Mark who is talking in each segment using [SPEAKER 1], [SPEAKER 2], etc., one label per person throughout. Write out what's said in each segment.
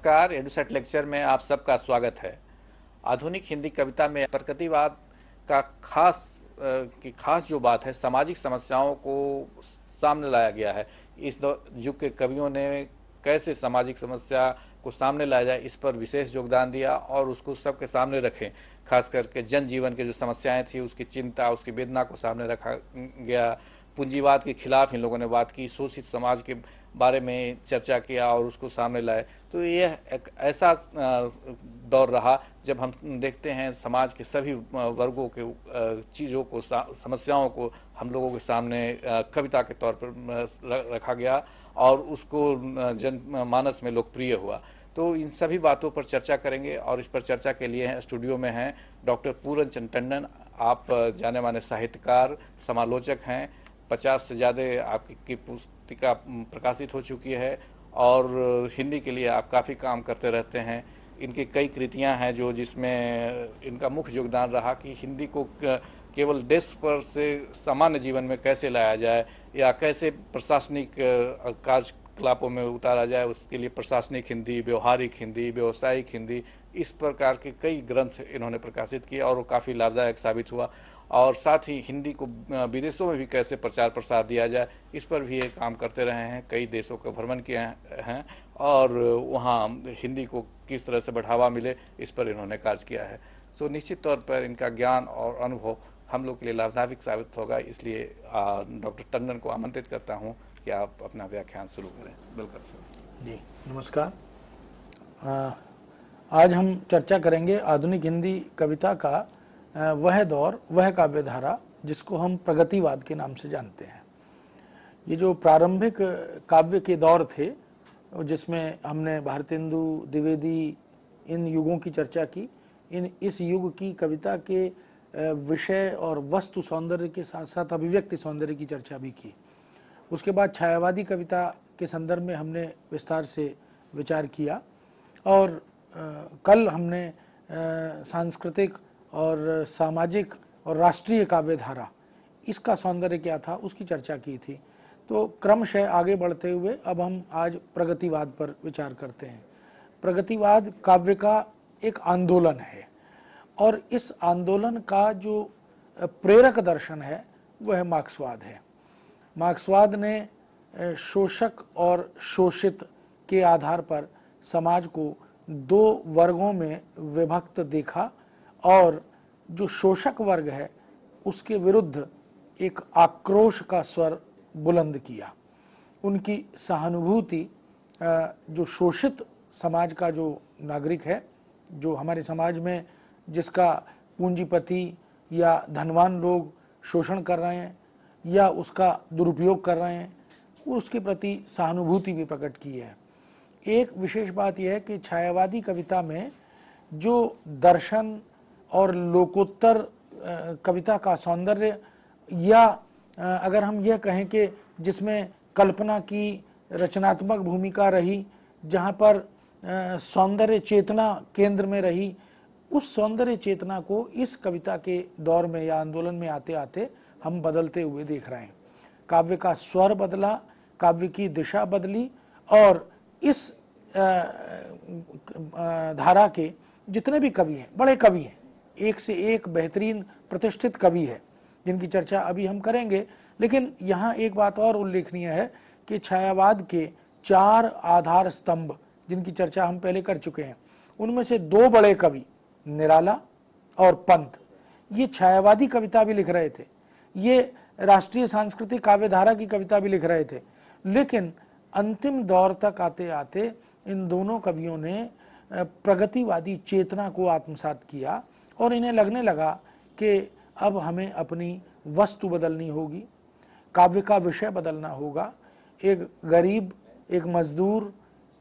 [SPEAKER 1] नमस्कार। EDUSAT lecture में आप सबका स्वागत है। आधुनिक हिंदी कविता में प्रकृतिवाद का खास जो बात है, सामाजिक समस्याओं को सामने लाया गया है। इस युग के कवियों ने कैसे सामाजिक समस्या को सामने लाया जाए, इस पर विशेष योगदान दिया और उसको सबके सामने रखें। खास करके जनजीवन के जो समस्याएं थी, उसकी चिंता, उसकी वेदना को सामने रखा गया। पूंजीवाद के खिलाफ इन लोगों ने बात की, शोषित समाज के बारे में चर्चा किया और उसको सामने लाए। तो यह एक ऐसा दौर रहा जब हम देखते हैं समाज के सभी वर्गों के चीज़ों को, समस्याओं को हम लोगों के सामने कविता के तौर पर रखा गया और उसको जनमानस में लोकप्रिय हुआ। तो इन सभी बातों पर चर्चा करेंगे और इस पर चर्चा के लिए स्टूडियो में हैं डॉक्टर पूरन चंद टंडन। आप जाने माने साहित्यकार, समालोचक हैं। 50 से ज़्यादा आपकी पुस्तिका प्रकाशित हो चुकी है और हिंदी के लिए आप काफ़ी काम करते रहते हैं। इनकी कई कृतियां हैं जिसमें इनका मुख्य योगदान रहा कि हिंदी को केवल डेस्क पर से सामान्य जीवन में कैसे लाया जाए या कैसे प्रशासनिक कार्यकलापों में उतारा जाए। उसके लिए प्रशासनिक हिंदी, व्यवहारिक हिंदी, व्यावसायिक हिंदी, इस प्रकार के कई ग्रंथ इन्होंने प्रकाशित किए और वो काफ़ी लाभदायक साबित हुआ। और साथ ही हिंदी को विदेशों में भी कैसे प्रचार प्रसार दिया जाए, इस पर भी ये काम करते रहे हैं। कई देशों का भ्रमण किए हैं और वहाँ हिंदी को किस तरह से बढ़ावा मिले, इस पर इन्होंने कार्य किया है। सो निश्चित तौर पर इनका ज्ञान और अनुभव हम लोग के लिए लाभदायक साबित होगा। इसलिए डॉक्टर टंडन को आमंत्रित करता हूँ कि आप अपना व्याख्यान शुरू करें। बिल्कुल सर
[SPEAKER 2] जी, नमस्कार। आज हम चर्चा करेंगे आधुनिक हिंदी कविता का वह दौर, वह काव्यधारा जिसको हम प्रगतिवाद के नाम से जानते हैं। ये जो प्रारंभिक काव्य के दौर थे, जिसमें हमने भारतेंदु, द्विवेदी, इन युगों की चर्चा की। इस युग की कविता के विषय और वस्तु सौंदर्य के साथ साथ अभिव्यक्ति सौंदर्य की चर्चा भी की। उसके बाद छायावादी कविता के संदर्भ में हमने विस्तार से विचार किया और कल हमने सांस्कृतिक और सामाजिक और राष्ट्रीय काव्यधारा, इसका सौंदर्य क्या था, उसकी चर्चा की थी। तो क्रमशः आगे बढ़ते हुए अब हम आज प्रगतिवाद पर विचार करते हैं। प्रगतिवाद काव्य का एक आंदोलन है और इस आंदोलन का जो प्रेरक दर्शन है वह मार्क्सवाद है। मार्क्सवाद ने शोषक और शोषित के आधार पर समाज को दो वर्गों में विभक्त देखा और जो शोषक वर्ग है उसके विरुद्ध एक आक्रोश का स्वर बुलंद किया। उनकी सहानुभूति जो शोषित समाज का जो नागरिक है, जो हमारे समाज में जिसका पूंजीपति या धनवान लोग शोषण कर रहे हैं या उसका दुरुपयोग कर रहे हैं, उसके प्रति सहानुभूति भी प्रकट की है। एक विशेष बात यह है कि छायावादी कविता में जो दर्शन और लोकोत्तर कविता का सौंदर्य, या अगर हम यह कहें कि जिसमें कल्पना की रचनात्मक भूमिका रही, जहाँ पर सौंदर्य चेतना केंद्र में रही, उस सौंदर्य चेतना को इस कविता के दौर में या आंदोलन में आते आते हम बदलते हुए देख रहे हैं। काव्य का स्वर बदला, काव्य की दिशा बदली और इस धारा के जितने भी कवि हैं, बड़े कवि हैं, एक से एक बेहतरीन प्रतिष्ठित कवि है जिनकी चर्चा अभी हम करेंगे। लेकिन यहाँ एक बात और उल्लेखनीय है कि छायावाद के 4 आधार स्तंभ जिनकी चर्चा हम पहले कर चुके हैं, उनमें से 2 बड़े कवि निराला और पंत, ये छायावादी कविता भी लिख रहे थे, ये राष्ट्रीय सांस्कृतिक काव्यधारा की कविता भी लिख रहे थे। लेकिन अंतिम दौर तक आते आते इन दोनों कवियों ने प्रगतिवादी चेतना को आत्मसात किया और इन्हें लगने लगा कि अब हमें अपनी वस्तु बदलनी होगी, काव्य का विषय बदलना होगा। एक गरीब, एक मजदूर,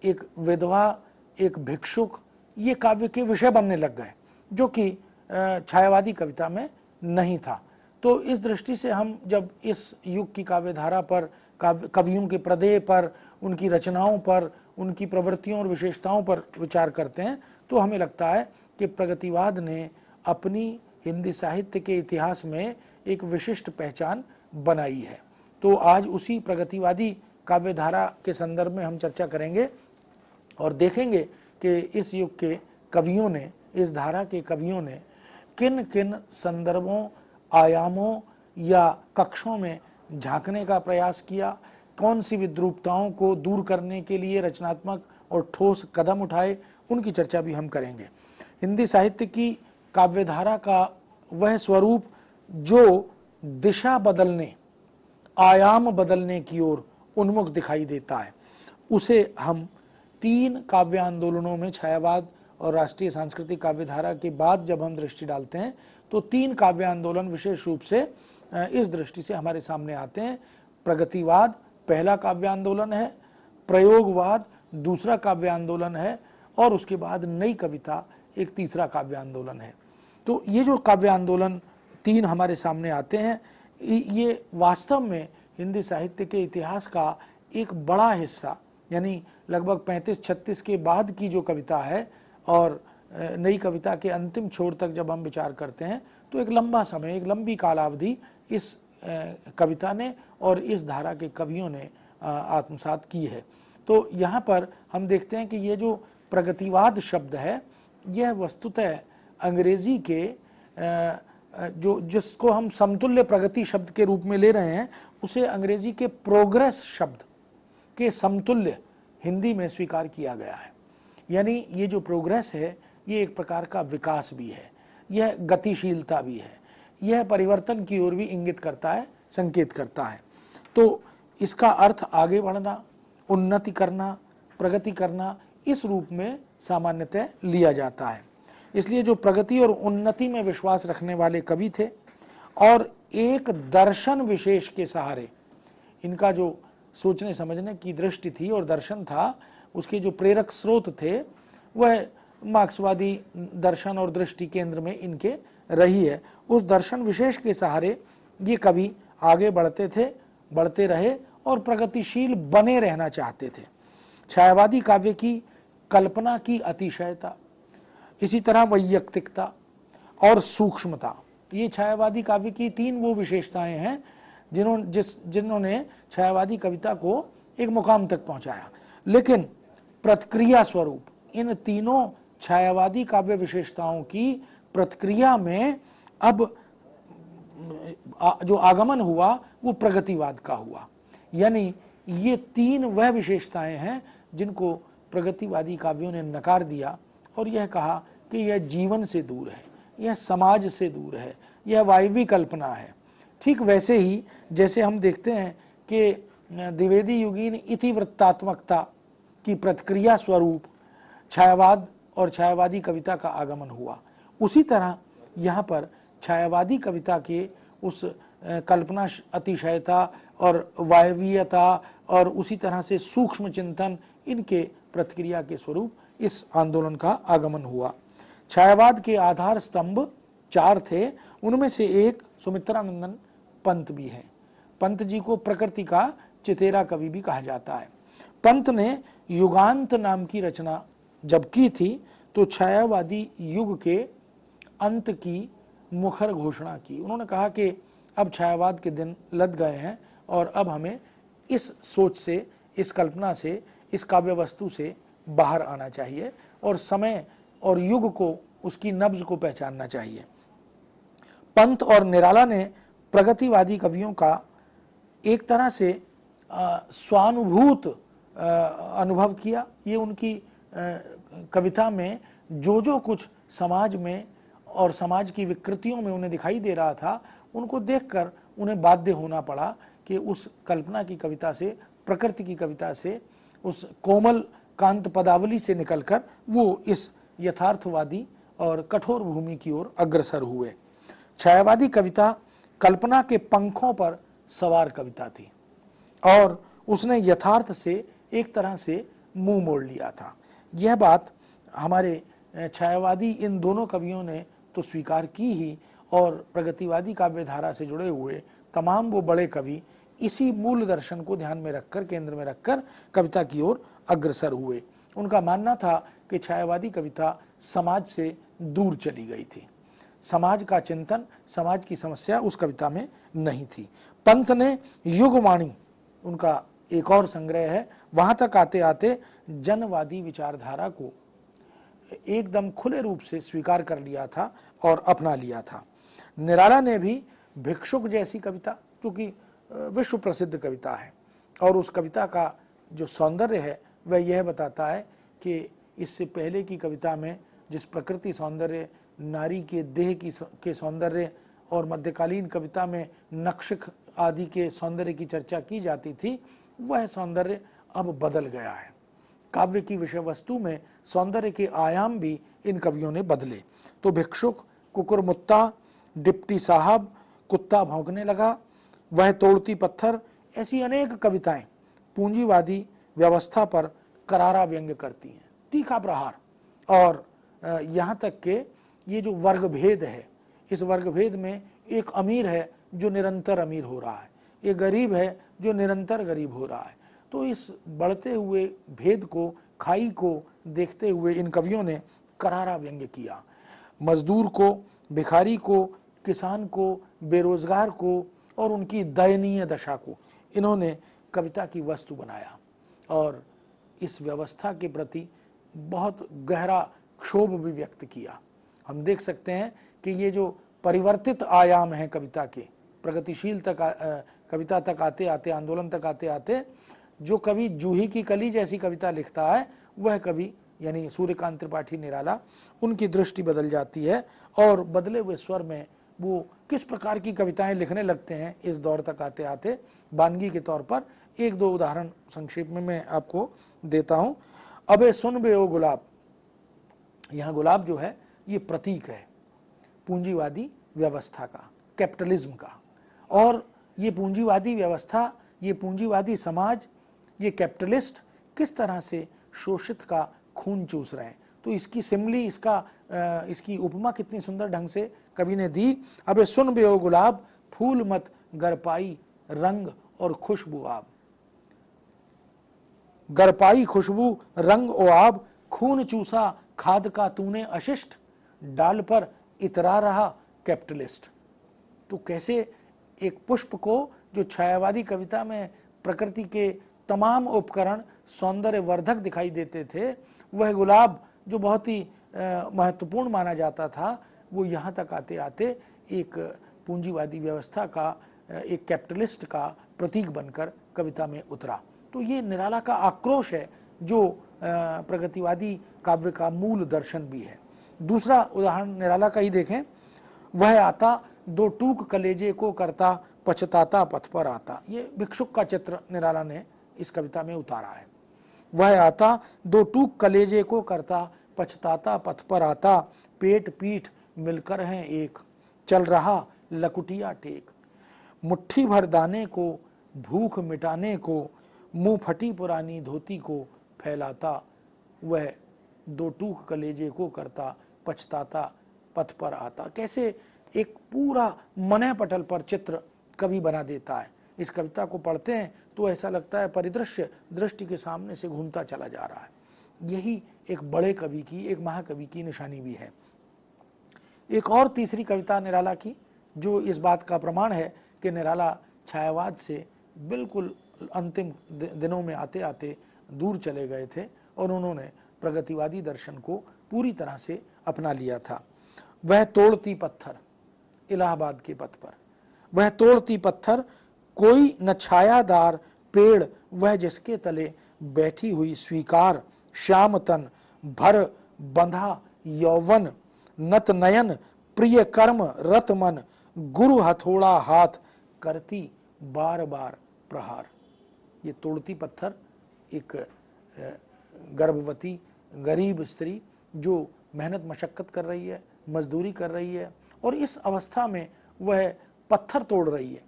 [SPEAKER 2] एक विधवा, एक भिक्षुक, ये काव्य के विषय बनने लग गए, जो कि छायावादी कविता में नहीं था। तो इस दृष्टि से हम जब इस युग की काव्यधारा पर, कवियों के प्रदेय पर, उनकी रचनाओं पर, उनकी प्रवृत्तियों और विशेषताओं पर विचार करते हैं, तो हमें लगता है कि प्रगतिवाद ने अपनी हिंदी साहित्य के इतिहास में एक विशिष्ट पहचान बनाई है। तो आज उसी प्रगतिवादी काव्यधारा के संदर्भ में हम चर्चा करेंगे और देखेंगे कि इस युग के कवियों ने, इस धारा के कवियों ने किन किन संदर्भों, आयामों या कक्षों में झांकने का प्रयास किया, कौन सी विद्रूपताओं को दूर करने के लिए रचनात्मक और ठोस कदम उठाए, उनकी चर्चा भी हम करेंगे। हिंदी साहित्य की काव्यधारा का वह स्वरूप जो दिशा बदलने, आयाम बदलने की ओर उन्मुख दिखाई देता है, उसे हम 3 काव्य आंदोलनों में, छायावाद और राष्ट्रीय सांस्कृतिक काव्यधारा के बाद जब हम दृष्टि डालते हैं तो 3 काव्य आंदोलन विशेष रूप से इस दृष्टि से हमारे सामने आते हैं। प्रगतिवाद पहला काव्य आंदोलन है, प्रयोगवाद दूसरा काव्य आंदोलन है, और उसके बाद नई कविता एक तीसरा काव्य आंदोलन है। तो ये जो काव्य आंदोलन 3 हमारे सामने आते हैं, ये वास्तव में हिंदी साहित्य के इतिहास का एक बड़ा हिस्सा, यानी लगभग 35-36 के बाद की जो कविता है और नई कविता के अंतिम छोर तक जब हम विचार करते हैं तो एक लंबा समय, एक लंबी कालावधि इस कविता ने और इस धारा के कवियों ने आत्मसात की है। तो यहाँ पर हम देखते हैं कि ये जो प्रगतिवाद शब्द है, यह वस्तुतः अंग्रेजी के जिसको हम समतुल्य प्रगति शब्द के रूप में ले रहे हैं, उसे अंग्रेजी के प्रोग्रेस शब्द के समतुल्य हिंदी में स्वीकार किया गया है। यानी ये जो प्रोग्रेस है, ये एक प्रकार का विकास भी है, यह गतिशीलता भी है, यह परिवर्तन की ओर भी इंगित करता है, संकेत करता है। तो इसका अर्थ आगे बढ़ना, उन्नति करना, प्रगति करना, इस रूप में सामान्यतः लिया जाता है। इसलिए जो प्रगति और उन्नति में विश्वास रखने वाले कवि थे और एक दर्शन विशेष के सहारे, इनका जो सोचने समझने की दृष्टि थी और दर्शन था, उसके जो प्रेरक स्रोत थे वह मार्क्सवादी दर्शन और दृष्टि केंद्र में इनके रही है। उस दर्शन विशेष के सहारे ये कवि आगे बढ़ते थे, बढ़ते रहे और प्रगतिशील बने रहना चाहते थे। छायावादी काव्य की कल्पना की अतिशयता, इसी तरह वैयक्तिकता और सूक्ष्मता, ये छायावादी काव्य की 3 वो विशेषताएं हैं जिन्होंने छायावादी कविता को एक मुकाम तक पहुंचाया। लेकिन प्रतिक्रिया स्वरूप इन तीनों छायावादी काव्य विशेषताओं की प्रतिक्रिया में अब जो आगमन हुआ वो प्रगतिवाद का हुआ। यानी ये 3 वह विशेषताएं हैं जिनको प्रगतिवादी काव्यों ने नकार दिया और यह कहा कि यह जीवन से दूर है, यह समाज से दूर है, यह वायवी कल्पना है। ठीक वैसे ही जैसे हम देखते हैं कि द्विवेदी युगीन इतिवृत्तात्मकता की प्रतिक्रिया स्वरूप छायावाद और छायावादी कविता का आगमन हुआ, उसी तरह यहाँ पर छायावादी कविता के उस कल्पना अतिशयता और वायवीयता और उसी तरह से सूक्ष्म चिंतन, इनके प्रतिक्रिया के स्वरूप इस आंदोलन का आगमन हुआ। छायावाद के आधार स्तंभ 4 थे, उनमें से एक सुमित्रानंदन पंत भी है। पंत जी को प्रकृति का चितेरा कवि भी कहा जाता है। पंत ने युगांत नाम की रचना जब की थी तो छायावादी युग के अंत की मुखर घोषणा की। उन्होंने कहा कि अब छायावाद के दिन लद गए हैं और अब हमें इस सोच से, इस कल्पना से, इस काव्य वस्तु से बाहर आना चाहिए और समय और युग को, उसकी नब्ज को पहचानना चाहिए। पंत और निराला ने प्रगतिवादी कवियों का एक तरह से स्वानुभूत अनुभव किया। ये उनकी कविता में जो कुछ समाज में और समाज की विकृतियों में उन्हें दिखाई दे रहा था, उनको देखकर उन्हें बाध्य होना पड़ा कि उस कल्पना की कविता से, प्रकृति की कविता से, उस कोमल कांत पदावली से निकलकर वो इस यथार्थवादी और कठोर भूमि की ओर अग्रसर हुए। छायावादी कविता कल्पना के पंखों पर सवार कविता थी और उसने यथार्थ से एक तरह से मुंह मोड़ लिया था। यह बात हमारे छायावादी इन दोनों कवियों ने तो स्वीकार की ही, और प्रगतिवादी काव्यधारा से जुड़े हुए तमाम वो बड़े कवि इसी मूल दर्शन को ध्यान में रखकर, केंद्र में रखकर कविता की ओर अग्रसर हुए। उनका मानना था कि छायावादी कविता समाज से दूर चली गई थी, समाज का चिंतन, समाज की समस्या उस कविता में नहीं थी। पंत ने युगवाणी, उनका एक और संग्रह है, वहां तक आते आते जनवादी विचारधारा को एकदम खुले रूप से स्वीकार कर लिया था और अपना लिया था। निराला ने भी भिक्षुक जैसी कविता, क्योंकि विश्व प्रसिद्ध कविता है, और उस कविता का जो सौंदर्य है वह यह बताता है कि इससे पहले की कविता में जिस प्रकृति सौंदर्य, नारी के देह के सौंदर्य और मध्यकालीन कविता में नक्श आदि के सौंदर्य की चर्चा की जाती थी, वह सौंदर्य अब बदल गया है। काव्य की विषय वस्तु में सौंदर्य के आयाम भी इन कवियों ने बदले। तो भिक्षुक, कुकुरमुत्ता, डिप्टी साहब, कुत्ता भौंकने लगा, वह तोड़ती पत्थर, ऐसी अनेक कविताएं पूंजीवादी व्यवस्था पर करारा व्यंग्य करती हैं, तीखा प्रहार। और यहाँ तक कि ये जो वर्ग भेद है, इस वर्ग भेद में एक अमीर है जो निरंतर अमीर हो रहा है, एक गरीब है जो निरंतर गरीब हो रहा है। तो इस बढ़ते हुए भेद को, खाई को देखते हुए इन कवियों ने करारा व्यंग्य किया। मजदूर को, भिखारी को, किसान को, बेरोजगार को और उनकी दयनीय दशा को इन्होंने कविता की वस्तु बनाया और इस व्यवस्था के प्रति बहुत गहरा क्षोभ भी व्यक्त किया। हम देख सकते हैं कि ये जो परिवर्तित आयाम हैं कविता के, प्रगतिशील कविता तक आते आते, आंदोलन तक आते आते, जो कवि जूही की कली जैसी कविता लिखता है, वह कवि यानी सूर्यकांत त्रिपाठी निराला, उनकी दृष्टि बदल जाती है और बदले हुए स्वर में वो किस प्रकार की कविताएं लिखने लगते हैं इस दौर तक आते आते। बानगी के तौर पर एक दो उदाहरण संक्षेप में मैं आपको देता हूं। अबे सुन बे ओ गुलाब, यहाँ गुलाब जो है ये प्रतीक है पूंजीवादी व्यवस्था का, कैपिटलिज्म का। और ये पूंजीवादी व्यवस्था, ये पूंजीवादी समाज, ये कैपिटलिस्ट किस तरह से शोषित का खून चूस रहे हैं। तो इसकी सिमली, इसकी उपमा कितनी सुंदर ढंग से कवि ने दी। अबे सुन बे ओ गुलाब, फूल मत गरपाई रंग और खुशबू आब, गरपाई खुशबू रंग ओ आब, खून चूसा खाद का तूने अशिष्ट, डाल पर इतरा रहा कैपिटलिस्ट। तो कैसे एक पुष्प को, जो छायावादी कविता में प्रकृति के तमाम उपकरण सौंदर्य वर्धक दिखाई देते थे, वह गुलाब जो बहुत ही महत्वपूर्ण माना जाता था, वो यहाँ तक आते आते एक पूंजीवादी व्यवस्था का, एक कैपिटलिस्ट का प्रतीक बनकर कविता में उतरा। तो ये निराला का आक्रोश है जो प्रगतिवादी काव्य का मूल दर्शन भी है। दूसरा उदाहरण निराला का ही देखें। वह आता दो टूक कलेजे को करता, पछताता पथ पर आता। ये भिक्षुक का चित्र निराला ने इस कविता में उतारा है। वह आता दो टूक कलेजे को करता, पछताता पथ पर आता, पेट पीठ मिलकर हैं एक, चल रहा लकुटिया टेक, मुट्ठी भर दाने को भूख मिटाने को, मुंह फटी पुरानी धोती को फैलाता, वह दो टूक कलेजे को करता, पछताता पथ पर आता। कैसे एक पूरा मने पटल पर चित्र कवि बना देता है। इस कविता को पढ़ते हैं तो ऐसा लगता है परिदृश्य दृष्टि के सामने से घूमता चला जा रहा है। यही एक बड़े कवि की, एक महाकवि की निशानी भी है। एक और तीसरी कविता निराला की जो इस बात का प्रमाण है कि निराला छायावाद से बिल्कुल अंतिम दिनों में आते आते दूर चले गए थे और उन्होंने प्रगतिवादी दर्शन को पूरी तरह से अपना लिया था। वह तोड़ती पत्थर, इलाहाबाद के पथ पर, वह तोड़ती पत्थर, कोई न छायादार पेड़ वह जिसके तले बैठी हुई स्वीकार, श्याम तन भर बंधा यौवन, नत नयन प्रिय कर्म रत मन, गुरु हथौड़ा हाथ करती बार बार प्रहार। ये तोड़ती पत्थर एक गर्भवती गरीब स्त्री जो मेहनत मशक्कत कर रही है, मजदूरी कर रही है और इस अवस्था में वह पत्थर तोड़ रही है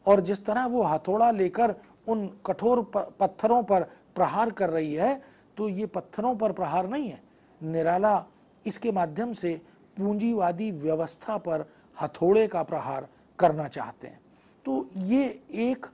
[SPEAKER 2] और जिस तरह वो हथौड़ा लेकर उन कठोर पत्थरों पर प्रहार कर रही है, तो ये पत्थरों पर प्रहार नहीं है। निराला इसके माध्यम से पूंजीवादी व्यवस्था पर हथौड़े का प्रहार करना चाहते हैं। तो ये एक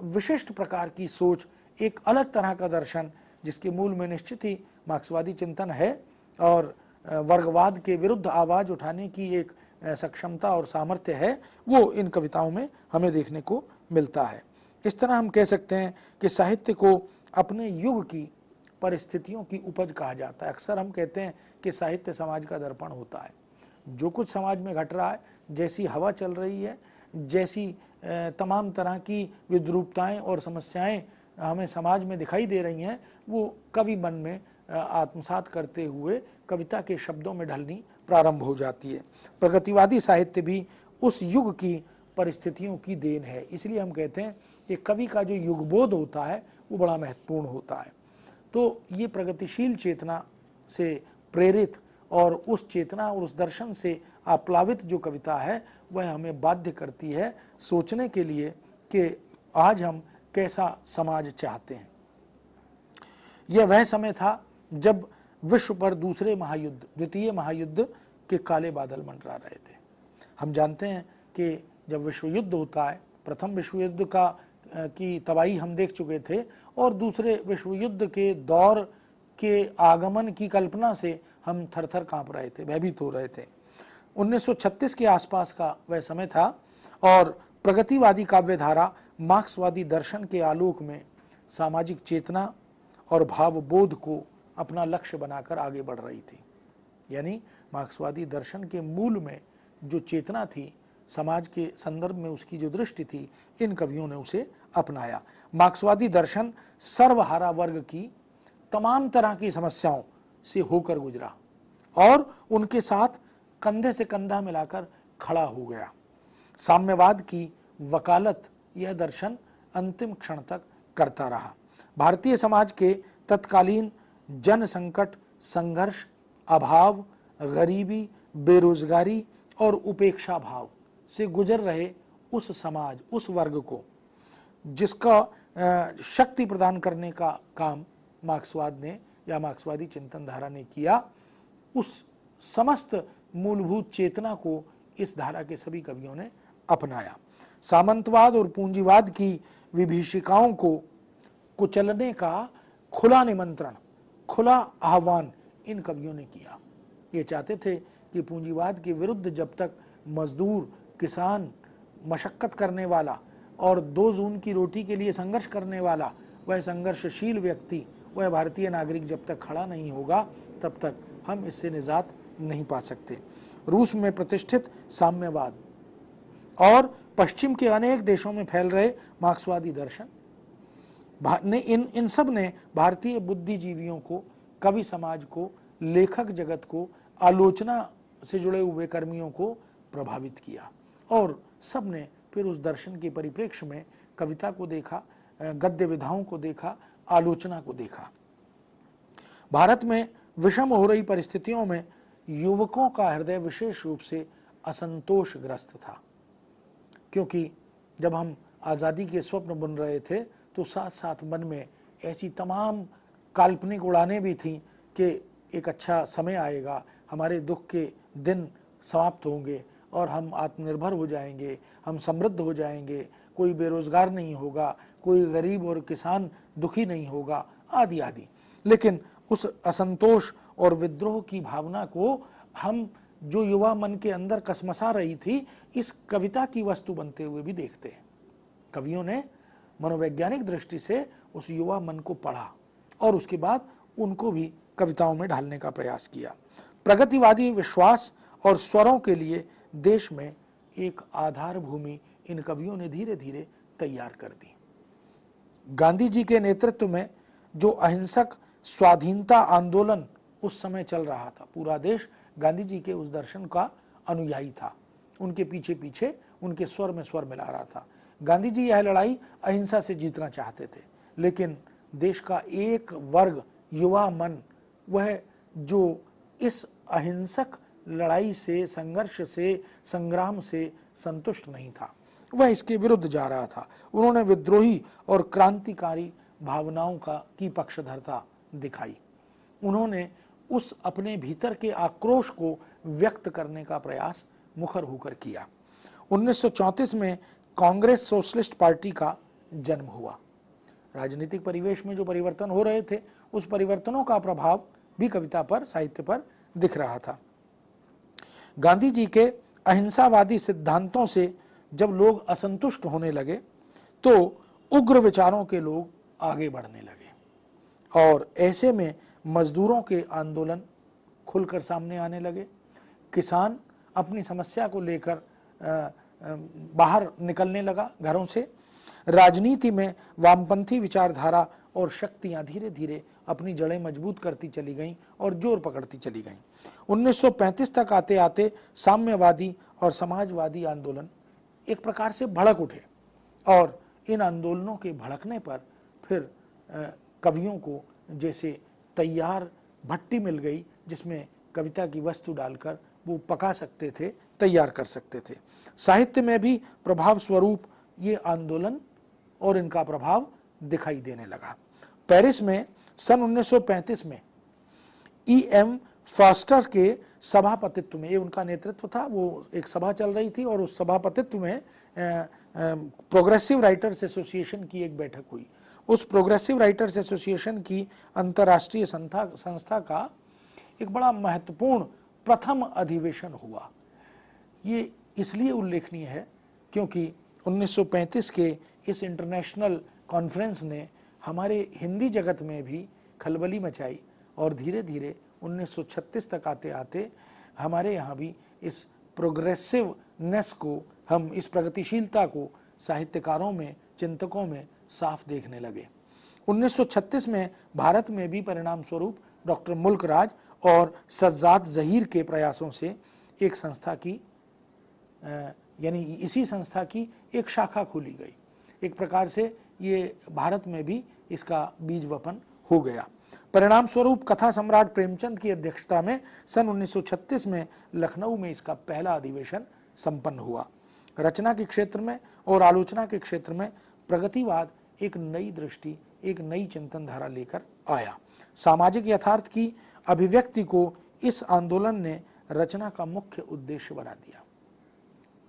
[SPEAKER 2] विशिष्ट प्रकार की सोच, एक अलग तरह का दर्शन जिसके मूल में निश्चित ही मार्क्सवादी चिंतन है और वर्गवाद के विरुद्ध आवाज उठाने की एक सक्षमता और सामर्थ्य है, वो इन कविताओं में हमें देखने को मिलता है। इस तरह हम कह सकते हैं कि साहित्य को अपने युग की परिस्थितियों की उपज कहा जाता है। अक्सर हम कहते हैं कि साहित्य समाज का दर्पण होता है। जो कुछ समाज में घट रहा है, जैसी हवा चल रही है, जैसी तमाम तरह की विद्रूपताएं और समस्याएं हमें समाज में दिखाई दे रही हैं, वो कवि मन में आत्मसात करते हुए कविता के शब्दों में ढलनी प्रारंभ हो जाती है। प्रगतिवादी साहित्य भी उस युग की परिस्थितियों की देन है। इसलिए हम कहते हैं कि कवि का जो युगबोध होता है वो बड़ा महत्वपूर्ण होता है। तो ये प्रगतिशील चेतना से प्रेरित और उस चेतना और उस दर्शन से आप्लावित जो कविता है वह हमें बाध्य करती है सोचने के लिए कि आज हम कैसा समाज चाहते हैं। यह वह समय था जब विश्व पर दूसरे महायुद्ध, द्वितीय महायुद्ध के काले बादल मंडरा रहे थे। हम जानते हैं कि जब विश्व युद्ध होता है, प्रथम विश्व युद्ध की तबाही हम देख चुके थे और दूसरे विश्व युद्ध के दौर के आगमन की कल्पना से हम थरथर कांप रहे थे, भयभीत हो रहे थे। 1936 के आसपास का वह समय था और प्रगतिवादी काव्यधारा मार्क्सवादी दर्शन के आलोक में सामाजिक चेतना और भावबोध को अपना लक्ष्य बनाकर आगे बढ़ रही थी। यानी मार्क्सवादी दर्शन के मूल में जो चेतना थी, समाज के संदर्भ में उसकी जो दृष्टि थी, इन कवियों ने उसे अपनाया। मार्क्सवादी दर्शन सर्वहारा वर्ग की तमाम तरह की समस्याओं से होकर गुजरा और उनके साथ कंधे से कंधा मिलाकर खड़ा हो गया। साम्यवाद की वकालत यह दर्शन अंतिम क्षण तक करता रहा। भारतीय समाज के तत्कालीन जन संकट, संघर्ष, अभाव, गरीबी, बेरोजगारी और उपेक्षा भाव से गुजर रहे उस समाज, उस वर्ग को जिसका शक्ति प्रदान करने का काम मार्क्सवाद ने या मार्क्सवादी चिंतन धारा ने किया, उस समस्त मूलभूत चेतना को इस धारा के सभी कवियों ने अपनाया। सामंतवाद और पूंजीवाद की विभीषिकाओं को कुचलने का खुला निमंत्रण, खुला आह्वान इन कवियों ने किया। ये चाहते थे कि पूंजीवाद के विरुद्ध जब तक मजदूर, किसान, मशक्कत करने वाला और 2 जून की रोटी के लिए संघर्ष करने वाला वह संघर्षशील व्यक्ति, वह भारतीय नागरिक जब तक खड़ा नहीं होगा तब तक हम इससे निजात नहीं पा सकते। रूस में प्रतिष्ठित साम्यवाद और पश्चिम के अनेक देशों में फैल रहे मार्क्सवादी दर्शन ने इन सब ने भारतीय बुद्धिजीवियों को, कवि समाज को, लेखक जगत को, आलोचना से जुड़े हुए कर्मियों को प्रभावित किया और सब ने फिर उस दर्शन के परिप्रेक्ष्य में कविता को देखा, गद्य विधाओं को देखा, आलोचना को देखा। भारत में विषम हो रही परिस्थितियों में युवकों का हृदय विशेष रूप से असंतोषग्रस्त था, क्योंकि जब हम आज़ादी के स्वप्न बुन रहे थे तो साथ साथ मन में ऐसी तमाम काल्पनिक उड़ानें भी थीं कि एक अच्छा समय आएगा, हमारे दुख के दिन समाप्त होंगे और हम आत्मनिर्भर हो जाएंगे, हम समृद्ध हो जाएंगे, कोई बेरोजगार नहीं होगा, कोई गरीब और किसान दुखी नहीं होगा, आदि आदि। लेकिन उस असंतोष और विद्रोह की भावना को हम जो युवा मन के अंदर कसमसा रही थी, इस कविता की वस्तु बनते हुए भी देखते हैं। कवियों ने मनोवैज्ञानिक दृष्टि से उस युवा मन को पढ़ा और उसके बाद उनको भी कविताओं में ढालने का प्रयास किया। प्रगतिवादी विश्वास और स्वरों के लिए देश में एक आधार भूमि इन कवियों ने धीरे धीरे तैयार कर दी। गांधी जी के नेतृत्व में जो अहिंसक स्वाधीनता आंदोलन उस समय चल रहा था, पूरा देश गांधी जी के उस दर्शन का अनुयायी था, उनके पीछे पीछे उनके स्वर में स्वर मिला रहा था। गांधी जी यह लड़ाई अहिंसा से जीतना चाहते थे, लेकिन देश का एक वर्ग, युवा मन, वह जो इस अहिंसक लड़ाई से, संघर्ष से, संग्राम से संतुष्ट नहीं था, वह इसके विरुद्ध जा रहा था। उन्होंने विद्रोही और क्रांतिकारी भावनाओं की पक्षधरता दिखाई। उन्होंने उस अपने भीतर के आक्रोश को व्यक्त करने का प्रयास मुखर होकर किया। 1934 में कांग्रेस सोशलिस्ट पार्टी का जन्म हुआ। राजनीतिक परिवेश में जो परिवर्तन हो रहे थे, उस परिवर्तनों का प्रभाव भी कविता पर, साहित्य पर दिख रहा था। गांधी जी के अहिंसावादी सिद्धांतों से जब लोग असंतुष्ट होने लगे तो उग्र विचारों के लोग आगे बढ़ने लगे और ऐसे में मजदूरों के आंदोलन खुलकर सामने आने लगे। किसान अपनी समस्या को लेकर बाहर निकलने लगा घरों से। राजनीति में वामपंथी विचारधारा और शक्तियां धीरे धीरे अपनी जड़ें मजबूत करती चली गईं और जोर पकड़ती चली गईं। 1935 तक आते आते साम्यवादी और समाजवादी आंदोलन एक प्रकार से भड़क उठे और इन आंदोलनों के भड़कने पर फिर कवियों को जैसे तैयार भट्टी मिल गई जिसमें कविता की वस्तु डालकर वो पका सकते थे, तैयार कर सकते थे। साहित्य में भी प्रभाव स्वरूप ये आंदोलन और इनका प्रभाव दिखाई देने लगा। पेरिस में सन 1935 में E.M. फॉस्टर के सभापतित्व में, ये उनका नेतृत्व था, वो एक सभा चल रही थी और उस सभापतित्व में प्रोग्रेसिव राइटर्स एसोसिएशन की एक बैठक हुई। उस प्रोग्रेसिव राइटर्स एसोसिएशन की अंतर्राष्ट्रीय संस्था का एक बड़ा महत्वपूर्ण प्रथम अधिवेशन हुआ। ये इसलिए उल्लेखनीय है क्योंकि 1935 के इस इंटरनेशनल कॉन्फ्रेंस ने हमारे हिंदी जगत में भी खलबली मचाई और धीरे धीरे 1936 तक आते आते हमारे यहाँ भी इस प्रोग्रेसिवनेस को, हम इस प्रगतिशीलता को साहित्यकारों में, चिंतकों में साफ देखने लगे। 1936 में भारत में भी परिणाम स्वरूप डॉक्टर मुल्क राज और सज्जाद ज़हीर के प्रयासों से एक संस्था की यानी इसी संस्था की एक शाखा खोली गई। एक प्रकार से ये भारत में भी इसका बीज वपन हो गया। परिणाम स्वरूप कथा सम्राट प्रेमचंद की अध्यक्षता में सन 1936 में लखनऊ में इसका पहला अधिवेशन संपन्न हुआ। रचना के क्षेत्र में और आलोचना के क्षेत्र में प्रगतिवाद एक नई दृष्टि, एक नई चिंतन धारा लेकर आया। सामाजिक यथार्थ की अभिव्यक्ति को इस आंदोलन ने रचना का मुख्य उद्देश्य बना दिया।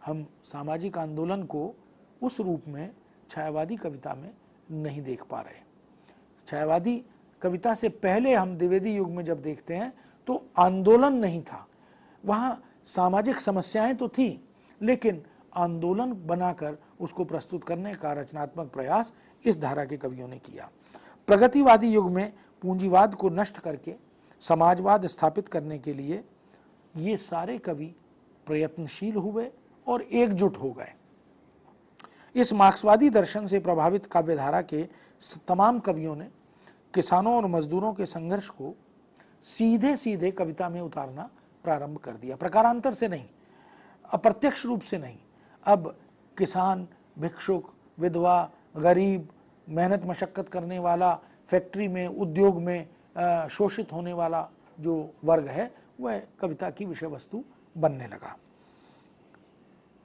[SPEAKER 2] हम सामाजिक आंदोलन को उस रूप में छायावादी कविता में नहीं देख पा रहे। छायावादी कविता से पहले हम द्विवेदी युग में जब देखते हैं तो आंदोलन नहीं था, वहाँ सामाजिक समस्याएं तो थी, लेकिन आंदोलन बनाकर उसको प्रस्तुत करने का रचनात्मक प्रयास इस धारा के कवियों ने किया। प्रगतिवादी युग में पूंजीवाद को नष्ट करके समाजवाद स्थापित करने के लिए ये सारे कवि प्रयत्नशील हुए और एकजुट हो गए। इस मार्क्सवादी दर्शन से प्रभावित काव्यधारा के तमाम कवियों ने किसानों और मजदूरों के संघर्ष को सीधे सीधे कविता में उतारना प्रारंभ कर दिया, प्रकारांतर से नहीं, अप्रत्यक्ष रूप से नहीं। अब किसान, भिक्षुक, विधवा, गरीब, मेहनत मशक्कत करने वाला, फैक्ट्री में, उद्योग में शोषित होने वाला जो वर्ग है वह कविता की विषय वस्तु बनने लगा।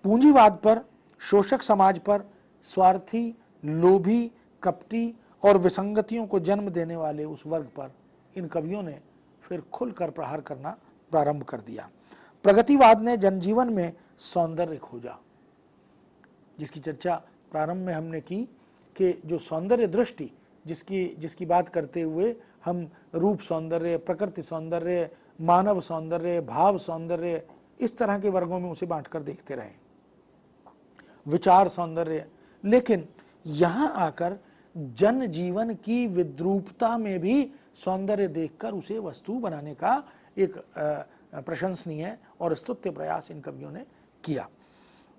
[SPEAKER 2] पूंजीवाद पर, शोषक समाज पर, स्वार्थी, लोभी, कपटी और विसंगतियों को जन्म देने वाले उस वर्ग पर इन कवियों ने फिर खुलकर प्रहार करना प्रारंभ कर दिया। प्रगतिवाद ने जनजीवन में सौंदर्य खोजा, जिसकी चर्चा प्रारंभ में हमने की कि जो सौंदर्य दृष्टि जिसकी बात करते हुए हम रूप सौंदर्य, प्रकृति सौंदर्य, मानव सौंदर्य, भाव सौंदर्य, इस तरह के वर्गों में उसे बांटकर देखते रहे, विचार सौंदर्य। लेकिन यहां आकर जनजीवन की विद्रूपता में भी सौंदर्य देखकर उसे वस्तु बनाने का एक प्रशंसनीय और स्तुत्य प्रयास इन कवियों ने किया।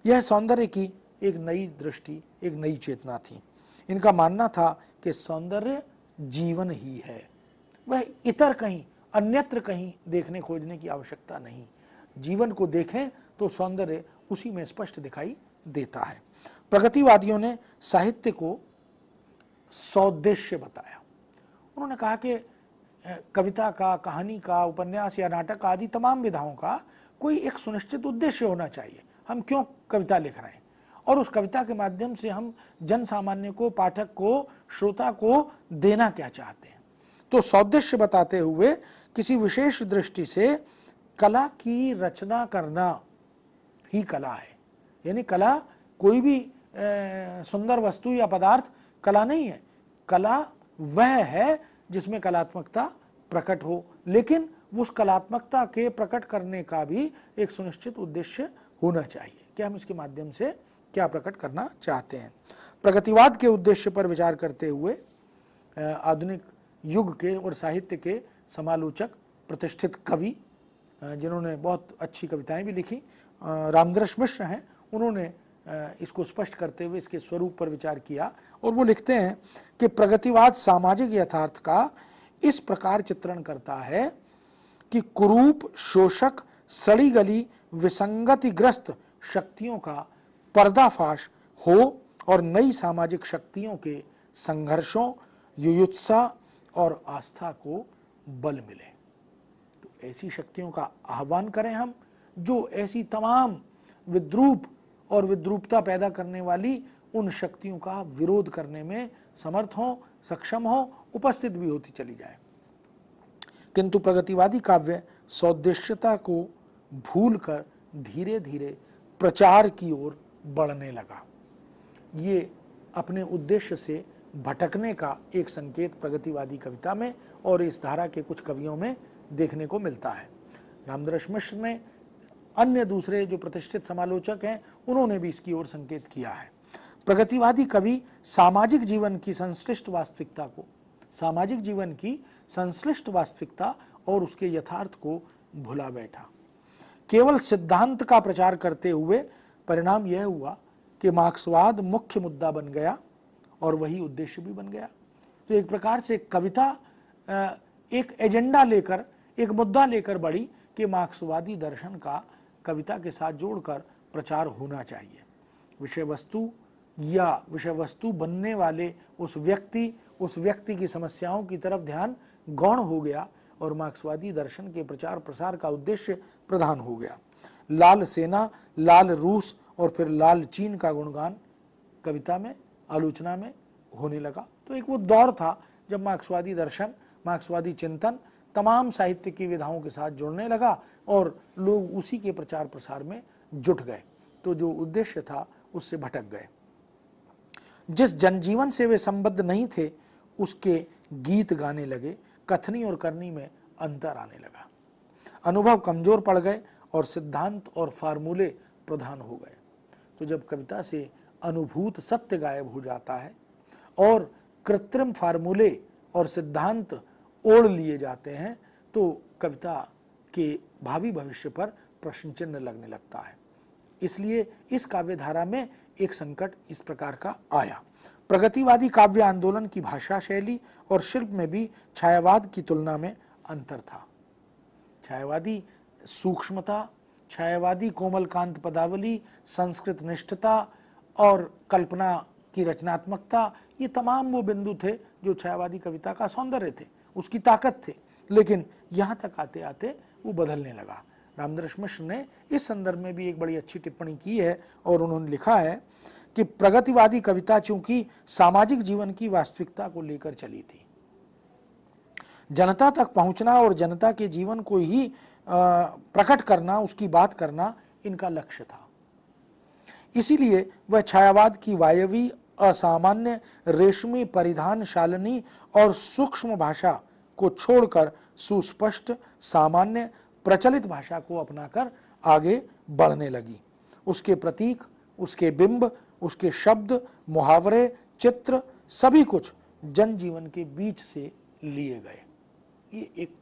[SPEAKER 2] यह सौंदर्य की एक नई दृष्टि, एक नई चेतना थी। इनका मानना था कि सौंदर्य जीवन ही है, वह इतर कहीं, अन्यत्र कहीं देखने खोजने की आवश्यकता नहीं। जीवन को देखें तो सौंदर्य उसी में स्पष्ट दिखाई देता है। प्रगतिवादियों ने साहित्य को सौद्देश्य बताया। उन्होंने कहा कि कविता का, कहानी का, उपन्यास या नाटक आदि तमाम विधाओं का कोई एक सुनिश्चित उद्देश्य होना चाहिए। हम क्यों कविता लिख रहे हैं और उस कविता के माध्यम से हम जन सामान्य को, पाठक को, श्रोता को देना क्या चाहते हैं। तो सौद्देश्य बताते हुए किसी विशेष दृष्टि से कला की रचना करना ही कला है। यानी कला कोई भी सुंदर वस्तु या पदार्थ कला नहीं है। कला वह है जिसमें कलात्मकता प्रकट हो, लेकिन उस कलात्मकता के प्रकट करने का भी एक सुनिश्चित उद्देश्य होना चाहिए कि हम इसके माध्यम से क्या प्रकट करना चाहते हैं। प्रगतिवाद के उद्देश्य पर विचार करते हुए आधुनिक युग के और साहित्य के समालोचक, प्रतिष्ठित कवि जिन्होंने बहुत अच्छी कविताएं भी लिखी, रामदृश मिश्र हैं, उन्होंने इसको स्पष्ट करते हुए इसके स्वरूप पर विचार किया और वो लिखते हैं कि प्रगतिवाद सामाजिक यथार्थ का इस प्रकार चित्रण करता है कि कुरूप, शोषक, सड़ी गली, विसंगतिग्रस्त शक्तियों का पर्दाफाश हो और नई सामाजिक शक्तियों के संघर्षों, युयुत्सा और आस्था को बल मिले। तो ऐसी शक्तियों का आह्वान करें हम, जो ऐसी तमाम विद्रूप और विद्रूपता पैदा करने वाली उन शक्तियों का विरोध करने में समर्थ हो, सक्षम हो, उपस्थित भी होती चली जाए। किंतु प्रगतिवादी काव्य सौदेश्यता को भूलकर धीरे धीरे प्रचार की ओर बढ़ने लगा। ये अपने उद्देश्य से भटकने का एक संकेत प्रगतिवादी कविता में और इस धारा के कुछ कवियों में देखने को मिलता है। रामदृश मिश्र ने, अन्य दूसरे जो प्रतिष्ठित समालोचक हैं, उन्होंने भी इसकी ओर संकेत किया है। प्रगतिवादी कवि सामाजिक जीवन की संश्लिष्ट वास्तविकता को, सामाजिक जीवन की संश्लिष्ट वास्तविकता और उसके यथार्थ को भुला बैठा। केवल सिद्धांत का प्रचार करते हुए परिणाम यह हुआ कि मार्क्सवाद मुख्य मुद्दा बन गया और वही उद्देश्य भी बन गया। तो एक प्रकार से कविता एक एजेंडा लेकर, एक मुद्दा लेकर बढ़ी कि मार्क्सवादी दर्शन का कविता के साथ जोड़कर प्रचार होना चाहिए। विषय वस्तु या विषय वस्तु बनने वाले उस व्यक्ति की समस्याओं की तरफ ध्यान गौण हो गया और मार्क्सवादी दर्शन के प्रचार प्रसार का उद्देश्य प्रधान हो गया। लाल सेना, लाल रूस और फिर लाल चीन का गुणगान कविता में, आलोचना में होने लगा। तो एक वो दौर था जब मार्क्सवादी दर्शन, मार्क्सवादी चिंतन तमाम साहित्य की विधाओं के साथ जुड़ने लगा और लोग उसी के प्रचार प्रसार में जुट गए। तो जो उद्देश्य था उससे भटक गए। जिस जनजीवन से वे संबद्ध नहीं थे उसके गीत गाने लगे, कथनी और करनी में अंतर आने लगा। अनुभव कमजोर पड़ गए और सिद्धांत और फार्मूले प्रधान हो गए। तो जब कविता से अनुभूत सत्य गायब हो जाता है और कृत्रिम फार्मूले और सिद्धांत ओढ़ लिए जाते हैं तो कविता के भावी भविष्य पर प्रश्न चिन्ह लगने लगता है। इसलिए इस काव्य धारा में एक संकट इस प्रकार का आया। प्रगतिवादी काव्य आंदोलन की भाषा शैली और शिल्प में भी छायावाद की तुलना में अंतर था। छायावादी सूक्ष्मता, छायावादी कोमलकांत पदावली, संस्कृत निष्ठता और कल्पना की रचनात्मकता, ये तमाम वो बिंदु थे जो छायावादी कविता का सौंदर्य थे, उसकी ताकत थे। लेकिन यहाँ तक आते आते वो बदलने लगा। रामदृश मिश्र ने इस संदर्भ में भी एक बड़ी अच्छी टिप्पणी की है और उन्होंने लिखा है कि प्रगतिवादी कविता चूंकि सामाजिक जीवन की वास्तविकता को लेकर चली थी, जनता तक पहुंचना और जनता के जीवन को ही प्रकट करना, उसकी बात करना इनका लक्ष्य था। इसीलिए वह छायावाद की वायवी, असामान्य, रेशमी परिधान शालिनी और सूक्ष्म भाषा को छोड़कर सुस्पष्ट, सामान्य, प्रचलित भाषा को अपनाकर आगे बढ़ने लगी। उसके प्रतीक, उसके बिंब, उसके शब्द, मुहावरे, चित्र, सभी कुछ जनजीवन के बीच से लिए गए। ये एक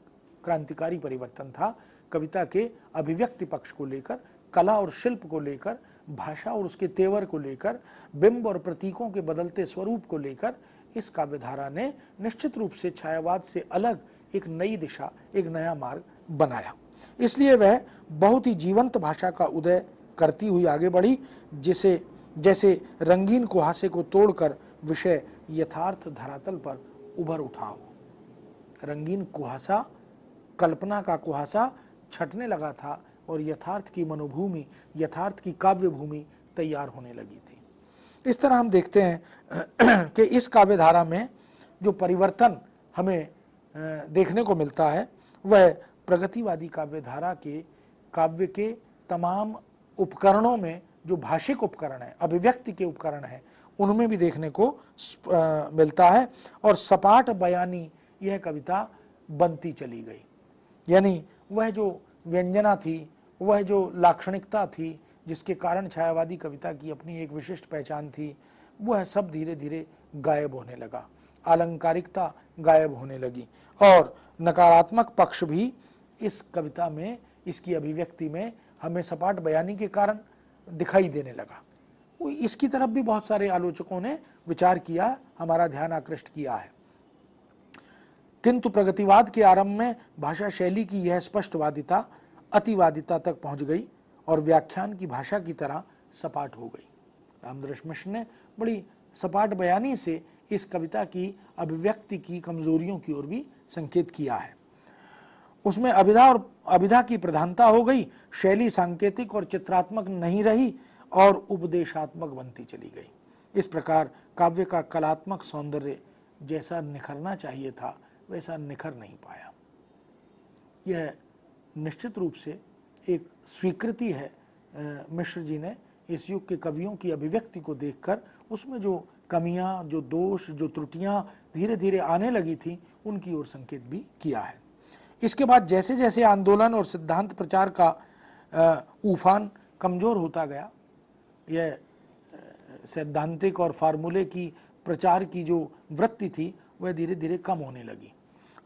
[SPEAKER 2] क्रांतिकारी परिवर्तन था कविता के अभिव्यक्ति पक्ष को लेकर, कला और शिल्प को लेकर, भाषा और उसके तेवर को लेकर, बिंब और प्रतीकों के बदलते स्वरूप को लेकर। इस काव्यधारा ने निश्चित रूप से छायावाद से अलग एक नई दिशा, एक नया मार्ग बनाया। इसलिए वह बहुत ही जीवंत भाषा का उदय करती हुई आगे बढ़ी, जिसे जैसे रंगीन कुहासे को तोड़कर विषय यथार्थ धरातल पर उभर उठा हो। रंगीन कुहासा, कल्पना का कुहासा छटने लगा था और यथार्थ की मनोभूमि, यथार्थ की काव्य भूमि तैयार होने लगी थी। इस तरह हम देखते हैं कि इस काव्य धारा में जो परिवर्तन हमें देखने को मिलता है वह प्रगतिवादी काव्य धारा के काव्य के तमाम उपकरणों में, जो भाषिक उपकरण है, अभिव्यक्ति के उपकरण है, उनमें भी देखने को मिलता है और सपाट बयानी यह कविता बनती चली गई। यानी वह जो व्यंजना थी, वह जो लाक्षणिकता थी जिसके कारण छायावादी कविता की अपनी एक विशिष्ट पहचान थी, वह सब धीरे धीरे गायब होने लगा आलंकारिकता गायब होने लगी और नकारात्मक पक्ष भी इस कविता में, इसकी अभिव्यक्ति में हमें सपाट बयानी के कारण दिखाई देने लगा। इसकी तरफ भी बहुत सारे आलोचकों ने विचार किया, हमारा ध्यान आकृष्ट किया है। किंतु प्रगतिवाद के आरंभ में भाषा शैली की यह स्पष्टवादिता अतिवादिता तक पहुंच गई और व्याख्यान की भाषा की तरह सपाट हो गई। रामदृश मिश्र ने बड़ी सपाट बयानी से इस कविता की अभिव्यक्ति की कमजोरियों की ओर भी संकेत किया है। उसमें अभिधा और अभिधा की प्रधानता हो गई, शैली सांकेतिक और चित्रात्मक नहीं रही और उपदेशात्मक बनती चली गई। इस प्रकार काव्य का कलात्मक सौंदर्य जैसा निखरना चाहिए था वैसा निखर नहीं पाया। यह निश्चित रूप से एक स्वीकृति है मिश्र जी ने इस युग के कवियों की अभिव्यक्ति को देखकर उसमें जो कमियां, जो दोष, जो त्रुटियां धीरे धीरे आने लगी थी उनकी ओर संकेत भी किया है। इसके बाद जैसे जैसे आंदोलन और सिद्धांत प्रचार का उफान कमजोर होता गया, यह सैद्धांतिक और फार्मूले की प्रचार की जो वृत्ति थी वह धीरे धीरे कम होने लगी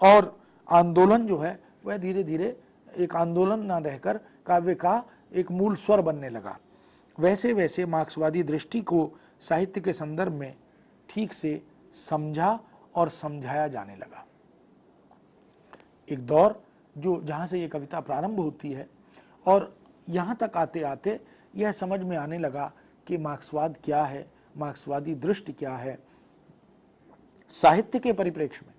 [SPEAKER 2] और आंदोलन जो है वह धीरे धीरे एक आंदोलन न रहकर काव्य का एक मूल स्वर बनने लगा। वैसे वैसे मार्क्सवादी दृष्टि को साहित्य के संदर्भ में ठीक से समझा और समझाया जाने लगा। एक दौर जो जहाँ से ये कविता प्रारंभ होती है और यहाँ तक आते आते यह समझ में आने लगा कि मार्क्सवाद क्या है, मार्क्सवादी दृष्टि क्या है। साहित्य के परिप्रेक्ष्य में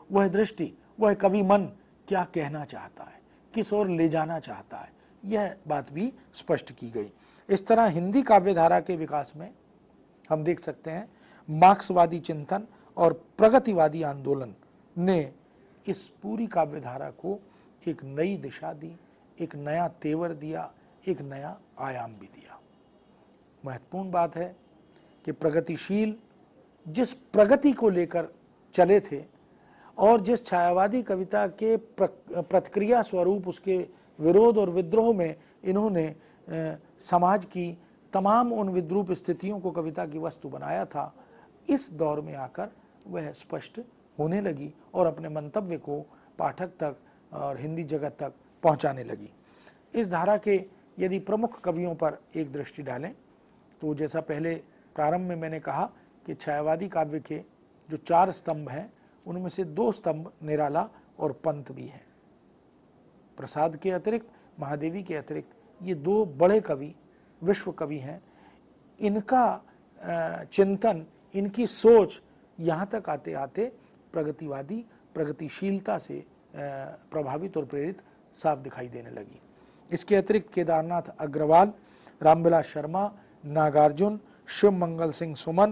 [SPEAKER 2] वह दृष्टि, वह कवि मन क्या कहना चाहता है, किस ओर ले जाना चाहता है, यह बात भी स्पष्ट की गई। इस तरह हिंदी काव्यधारा के विकास में हम देख सकते हैं मार्क्सवादी चिंतन और प्रगतिवादी आंदोलन ने इस पूरी काव्यधारा को एक नई दिशा दी, एक नया तेवर दिया, एक नया आयाम भी दिया। महत्वपूर्ण बात है कि प्रगतिशील जिस प्रगति को लेकर चले थे और जिस छायावादी कविता के प्रतिक्रिया स्वरूप उसके विरोध और विद्रोह में इन्होंने समाज की तमाम उन विद्रूप स्थितियों को कविता की वस्तु बनाया था, इस दौर में आकर वह स्पष्ट होने लगी और अपने मंतव्य को पाठक तक और हिंदी जगत तक पहुंचाने लगी। इस धारा के यदि प्रमुख कवियों पर एक दृष्टि डालें तो जैसा पहले प्रारंभ में मैंने कहा कि छायावादी काव्य के जो 4 स्तंभ हैं उनमें से 2 स्तंभ निराला और पंत भी हैं। प्रसाद के अतिरिक्त, महादेवी के अतिरिक्त ये 2 बड़े कवि, विश्व कवि हैं। इनका चिंतन, इनकी सोच यहाँ तक आते आते प्रगतिवादी, प्रगतिशीलता से प्रभावित और प्रेरित साफ दिखाई देने लगी। इसके अतिरिक्त केदारनाथ अग्रवाल, रामविलास शर्मा, नागार्जुन, शिव मंगल सिंह सुमन,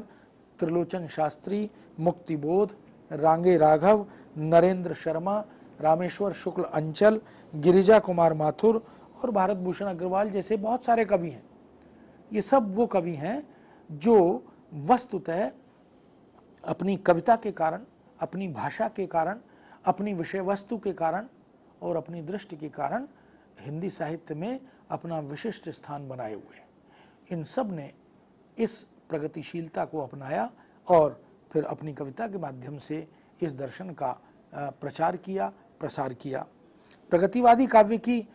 [SPEAKER 2] त्रिलोचन शास्त्री, मुक्तिबोध, रांगे राघव, नरेंद्र शर्मा, रामेश्वर शुक्ल अंचल, गिरिजा कुमार माथुर और भारत भूषण अग्रवाल जैसे बहुत सारे कवि हैं। ये सब वो कवि हैं जो वस्तुतः अपनी कविता के कारण, अपनी भाषा के कारण, अपनी विषय वस्तु के कारण और अपनी दृष्टि के कारण हिंदी साहित्य में अपना विशिष्ट स्थान बनाए हुए हैं। इन सब ने इस प्रगतिशीलता को अपनाया और फिर अपनी कविता के माध्यम से इस दर्शन का प्रचार किया, प्रसार किया। प्रगतिवादी काव्य की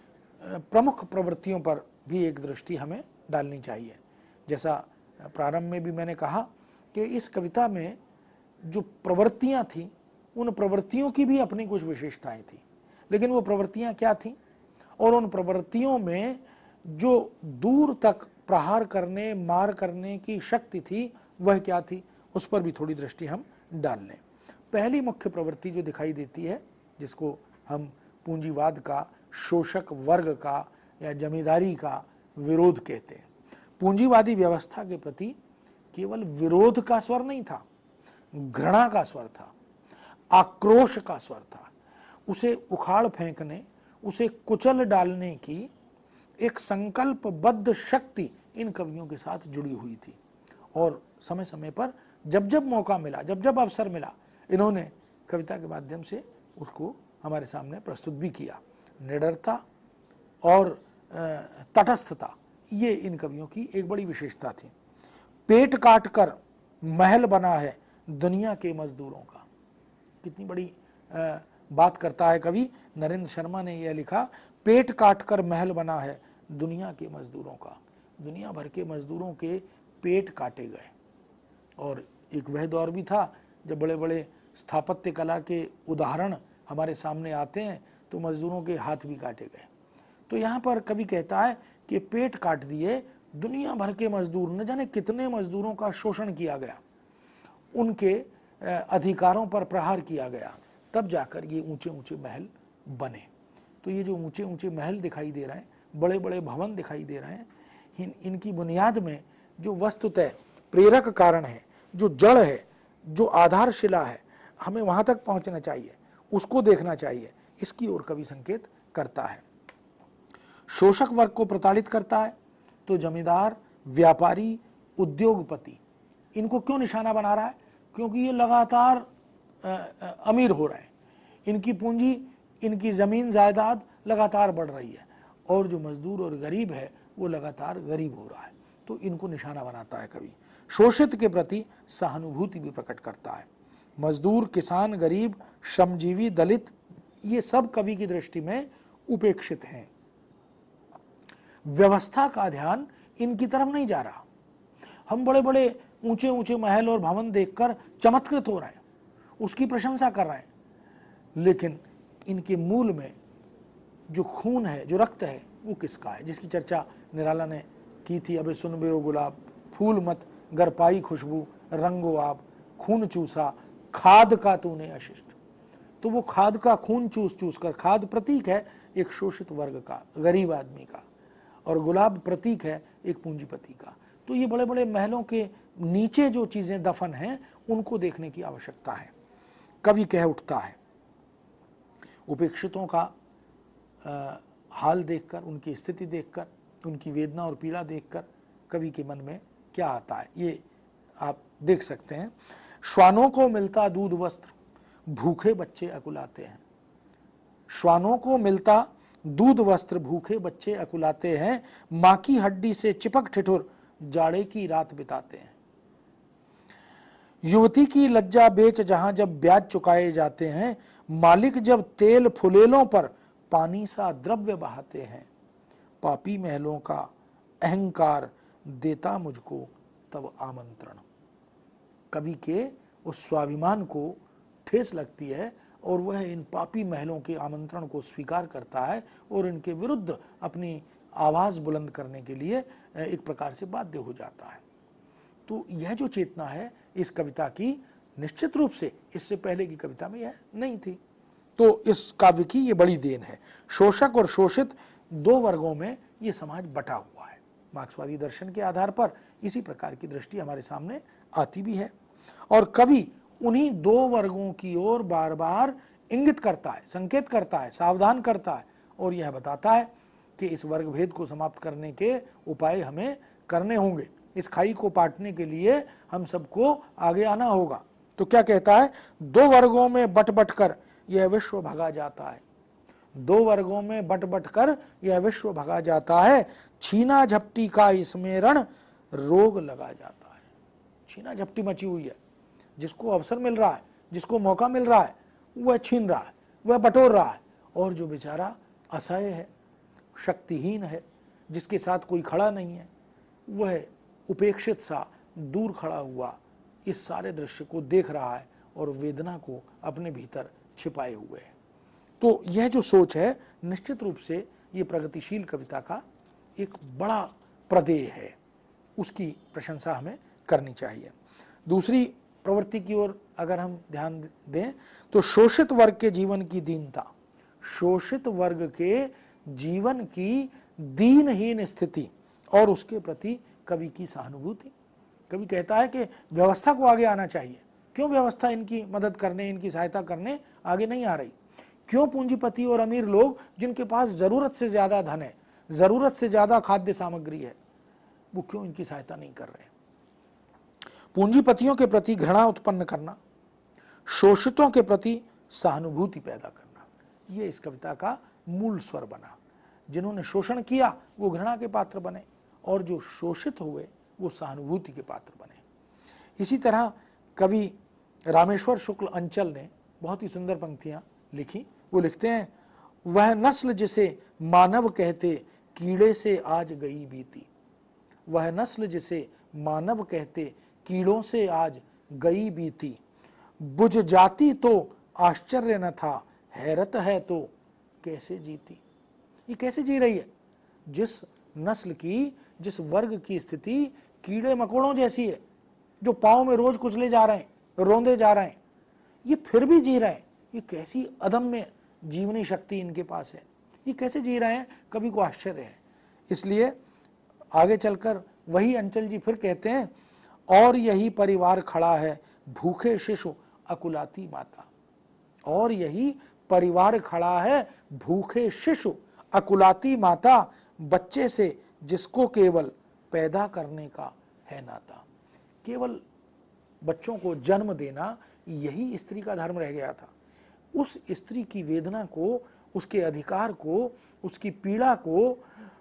[SPEAKER 2] प्रमुख प्रवृत्तियों पर भी एक दृष्टि हमें डालनी चाहिए। जैसा प्रारंभ में भी मैंने कहा कि इस कविता में जो प्रवृत्तियां थीं उन प्रवृत्तियों की भी अपनी कुछ विशेषताएं थी, लेकिन वो प्रवृत्तियां क्या थीं और उन प्रवृत्तियों में जो दूर तक प्रहार करने, मार करने की शक्ति थी वह क्या थी, उस पर भी थोड़ी दृष्टि हम डाल लें। पहली मुख्य प्रवृत्ति जो दिखाई देती है, जिसको हम पूंजीवाद का, शोषक वर्ग का या जमींदारी का विरोध कहते हैं। पूंजीवादी व्यवस्था के प्रति केवल विरोध का स्वर नहीं था, घृणा का स्वर था, आक्रोश का स्वर था। उसे उखाड़ फेंकने, उसे कुचल डालने की एक संकल्पबद्ध शक्ति इन कवियों के साथ जुड़ी हुई थी और समय समय पर जब जब मौका मिला, जब जब अवसर मिला, इन्होंने कविता के माध्यम से उसको हमारे सामने प्रस्तुत भी किया। निडरता और तटस्थता ये इन कवियों की एक बड़ी विशेषता थी। पेट काट कर महल बना है दुनिया के मजदूरों का। कितनी बड़ी बात करता है कवि नरेंद्र शर्मा ने यह लिखा, पेट काट कर महल बना है दुनिया के मजदूरों का। दुनिया भर के मजदूरों के पेट काटे गए। और एक वह दौर भी था जब बड़े बड़े स्थापत्य कला के उदाहरण हमारे सामने आते हैं तो मजदूरों के हाथ भी काटे गए। तो यहाँ पर कवि कहता है कि पेट काट दिए दुनिया भर के मजदूर, न जाने कितने मजदूरों का शोषण किया गया, उनके अधिकारों पर प्रहार किया गया, तब जाकर ये ऊंचे ऊंचे महल बने। तो ये जो ऊंचे ऊंचे महल दिखाई दे रहे हैं, बड़े बड़े भवन दिखाई दे रहे हैं, इनकी बुनियाद में जो वस्तुतः प्रेरक कारण है, जो जड़ है, जो आधारशिला है, हमें वहां तक पहुंचना चाहिए, उसको देखना चाहिए। इसकी ओर कवि संकेत करता है। शोषक वर्ग को प्रताड़ित करता है तो जमींदार, व्यापारी, उद्योगपति, इनको क्यों निशाना बना रहा है? क्योंकि ये लगातार अमीर हो रहे हैं, इनकी पूंजी, इनकी जमीन जायदाद लगातार बढ़ रही है, और जो मजदूर और गरीब है वो लगातार गरीब हो रहा है। तो इनको निशाना बनाता है कवि। शोषित के प्रति सहानुभूति भी प्रकट करता है। मजदूर, किसान, गरीब, श्रमजीवी, दलित, ये सब कवि की दृष्टि में उपेक्षित हैं। व्यवस्था का ध्यान इनकी तरफ नहीं जा रहा। हम बड़े बड़े ऊंचे ऊंचे महल और भवन देखकर चमत्कृत हो रहे हैं, उसकी प्रशंसा कर रहे हैं, लेकिन इनके मूल में जो खून है, जो रक्त है, वो किसका है? जिसकी चर्चा निराला ने की थी, अबे सुन बे ओ गुलाब, फूल मत गर पाई खुशबू, रंगो आप, खून चूसा, खाद का तूने अशिष्ट। तो वो खाद का खून चूस चूस कर, खाद प्रतीक है एक शोषित वर्ग का, गरीब आदमी का, और गुलाब प्रतीक है एक पूंजीपति का। तो ये बड़े बड़े महलों के नीचे जो चीजें दफन हैं, उनको देखने की आवश्यकता है। कवि कह उठता है, उपेक्षितों का हाल देखकर, उनकी स्थिति देखकर, उनकी वेदना और पीड़ा देखकर कवि के मन में क्या आता है, ये आप देख सकते हैं। श्वानों को मिलता दूध वस्त्र, भूखे बच्चे अकुलाते हैं। श्वानों को मिलता दूध वस्त्र, भूखे बच्चे अकुलाते हैं। माँ की हड्डी से चिपक ठिठुर, जाड़े की रात बिताते हैं। युवती की लज्जा बेच जहां जब ब्याज चुकाए जाते हैं, मालिक जब तेल फुलेलों पर पानी सा द्रव्य बहाते हैं। पापी महलों का अहंकार देता मुझको तब आमंत्रण। कवि के उस स्वाभिमान को ठेस लगती है और वह इन पापी महलों के आमंत्रण को स्वीकार करता है और इनके विरुद्ध अपनी आवाज बुलंद करने के लिए एक प्रकार से बाध्य हो जाता है। तो यह जो चेतना है इस कविता की, निश्चित रूप से इससे पहले की कविता में यह नहीं थी। तो इस काव्य की ये बड़ी देन है। शोषक और शोषित दो वर्गों में ये समाज बटा हुआ है। मार्क्सवादी दर्शन के आधार पर इसी प्रकार की दृष्टि हमारे सामने आती भी है, और कवि उन्हीं दो वर्गों की ओर बार बार इंगित करता है, संकेत करता है, सावधान करता है, और यह बताता है कि इस वर्ग भेद को समाप्त करने के उपाय हमें करने होंगे। इस खाई को पाटने के लिए हम सबको आगे आना होगा। तो क्या कहता है? दो वर्गों में बट बट कर यह विश्व भगा जाता है। दो वर्गों में बट बट कर यह विश्व भगा जाता है। छीना झपटी का इसमें रण रोग लगा जाता है। छीना झपटी मची हुई है, जिसको अवसर मिल रहा है, जिसको मौका मिल रहा है, वह छीन रहा है, वह बटोर रहा है, और जो बेचारा असहाय है, शक्तिहीन है, जिसके साथ कोई खड़ा नहीं है, वह उपेक्षित सा दूर खड़ा हुआ इस सारे दृश्य को देख रहा है और वेदना को अपने भीतर छिपाए हुए है। तो यह जो सोच है, निश्चित रूप से ये प्रगतिशील कविता का एक बड़ा प्रदेय है, उसकी प्रशंसा हमें करनी चाहिए। दूसरी प्रवृत्ति की ओर अगर हम ध्यान दें तो शोषित वर्ग के जीवन की दीनता, शोषित वर्ग के जीवन की दीनहीन स्थिति और उसके प्रति कवि की सहानुभूति। कवि कहता है कि व्यवस्था को आगे आना चाहिए। क्यों व्यवस्था इनकी मदद करने, इनकी सहायता करने आगे नहीं आ रही? क्यों पूंजीपति और अमीर लोग जिनके पास जरूरत से ज्यादा धन है, जरूरत से ज्यादा खाद्य सामग्री है, वो क्यों इनकी सहायता नहीं कर रहे? पूंजीपतियों के प्रति घृणा उत्पन्न करना, शोषितों के प्रति सहानुभूति पैदा करना, ये इस कविता का मूल स्वर बना। जिन्होंने शोषण किया वो घृणा के पात्र बने, और जो शोषित हुए वो सहानुभूति के पात्र बने। इसी तरह कवि रामेश्वर शुक्ल अंचल ने बहुत ही सुंदर पंक्तियां लिखी। वो लिखते हैं, वह नस्ल जिसे मानव कहते कीड़े से आज गई बीती। वह नस्ल जिसे मानव कहते कीड़ों से आज गई बीती। बुझ जाती तो आश्चर्य न था, हैरत है तो कैसे जीती। ये कैसे जी रही है? जिस नस्ल की, जिस वर्ग की स्थिति कीड़े मकोड़ों जैसी है, जो पाँव में रोज कुचले जा रहे हैं, रोंदे जा रहे हैं, ये फिर भी जी रहे हैं। ये कैसी अदम्य जीवनी शक्ति इनके पास है, ये कैसे जी रहे हैं? कवि को आश्चर्य है। इसलिए आगे चलकर वही अंचल जी फिर कहते हैं, और यही परिवार खड़ा है भूखे शिशु अकुलाती माता। और यही परिवार खड़ा है भूखे शिशु अकुलाती माता, बच्चे से जिसको केवल पैदा करने का है नाता। केवल बच्चों को जन्म देना यही स्त्री का धर्म रह गया था। उस स्त्री की वेदना को, उसके अधिकार को, उसकी पीड़ा को,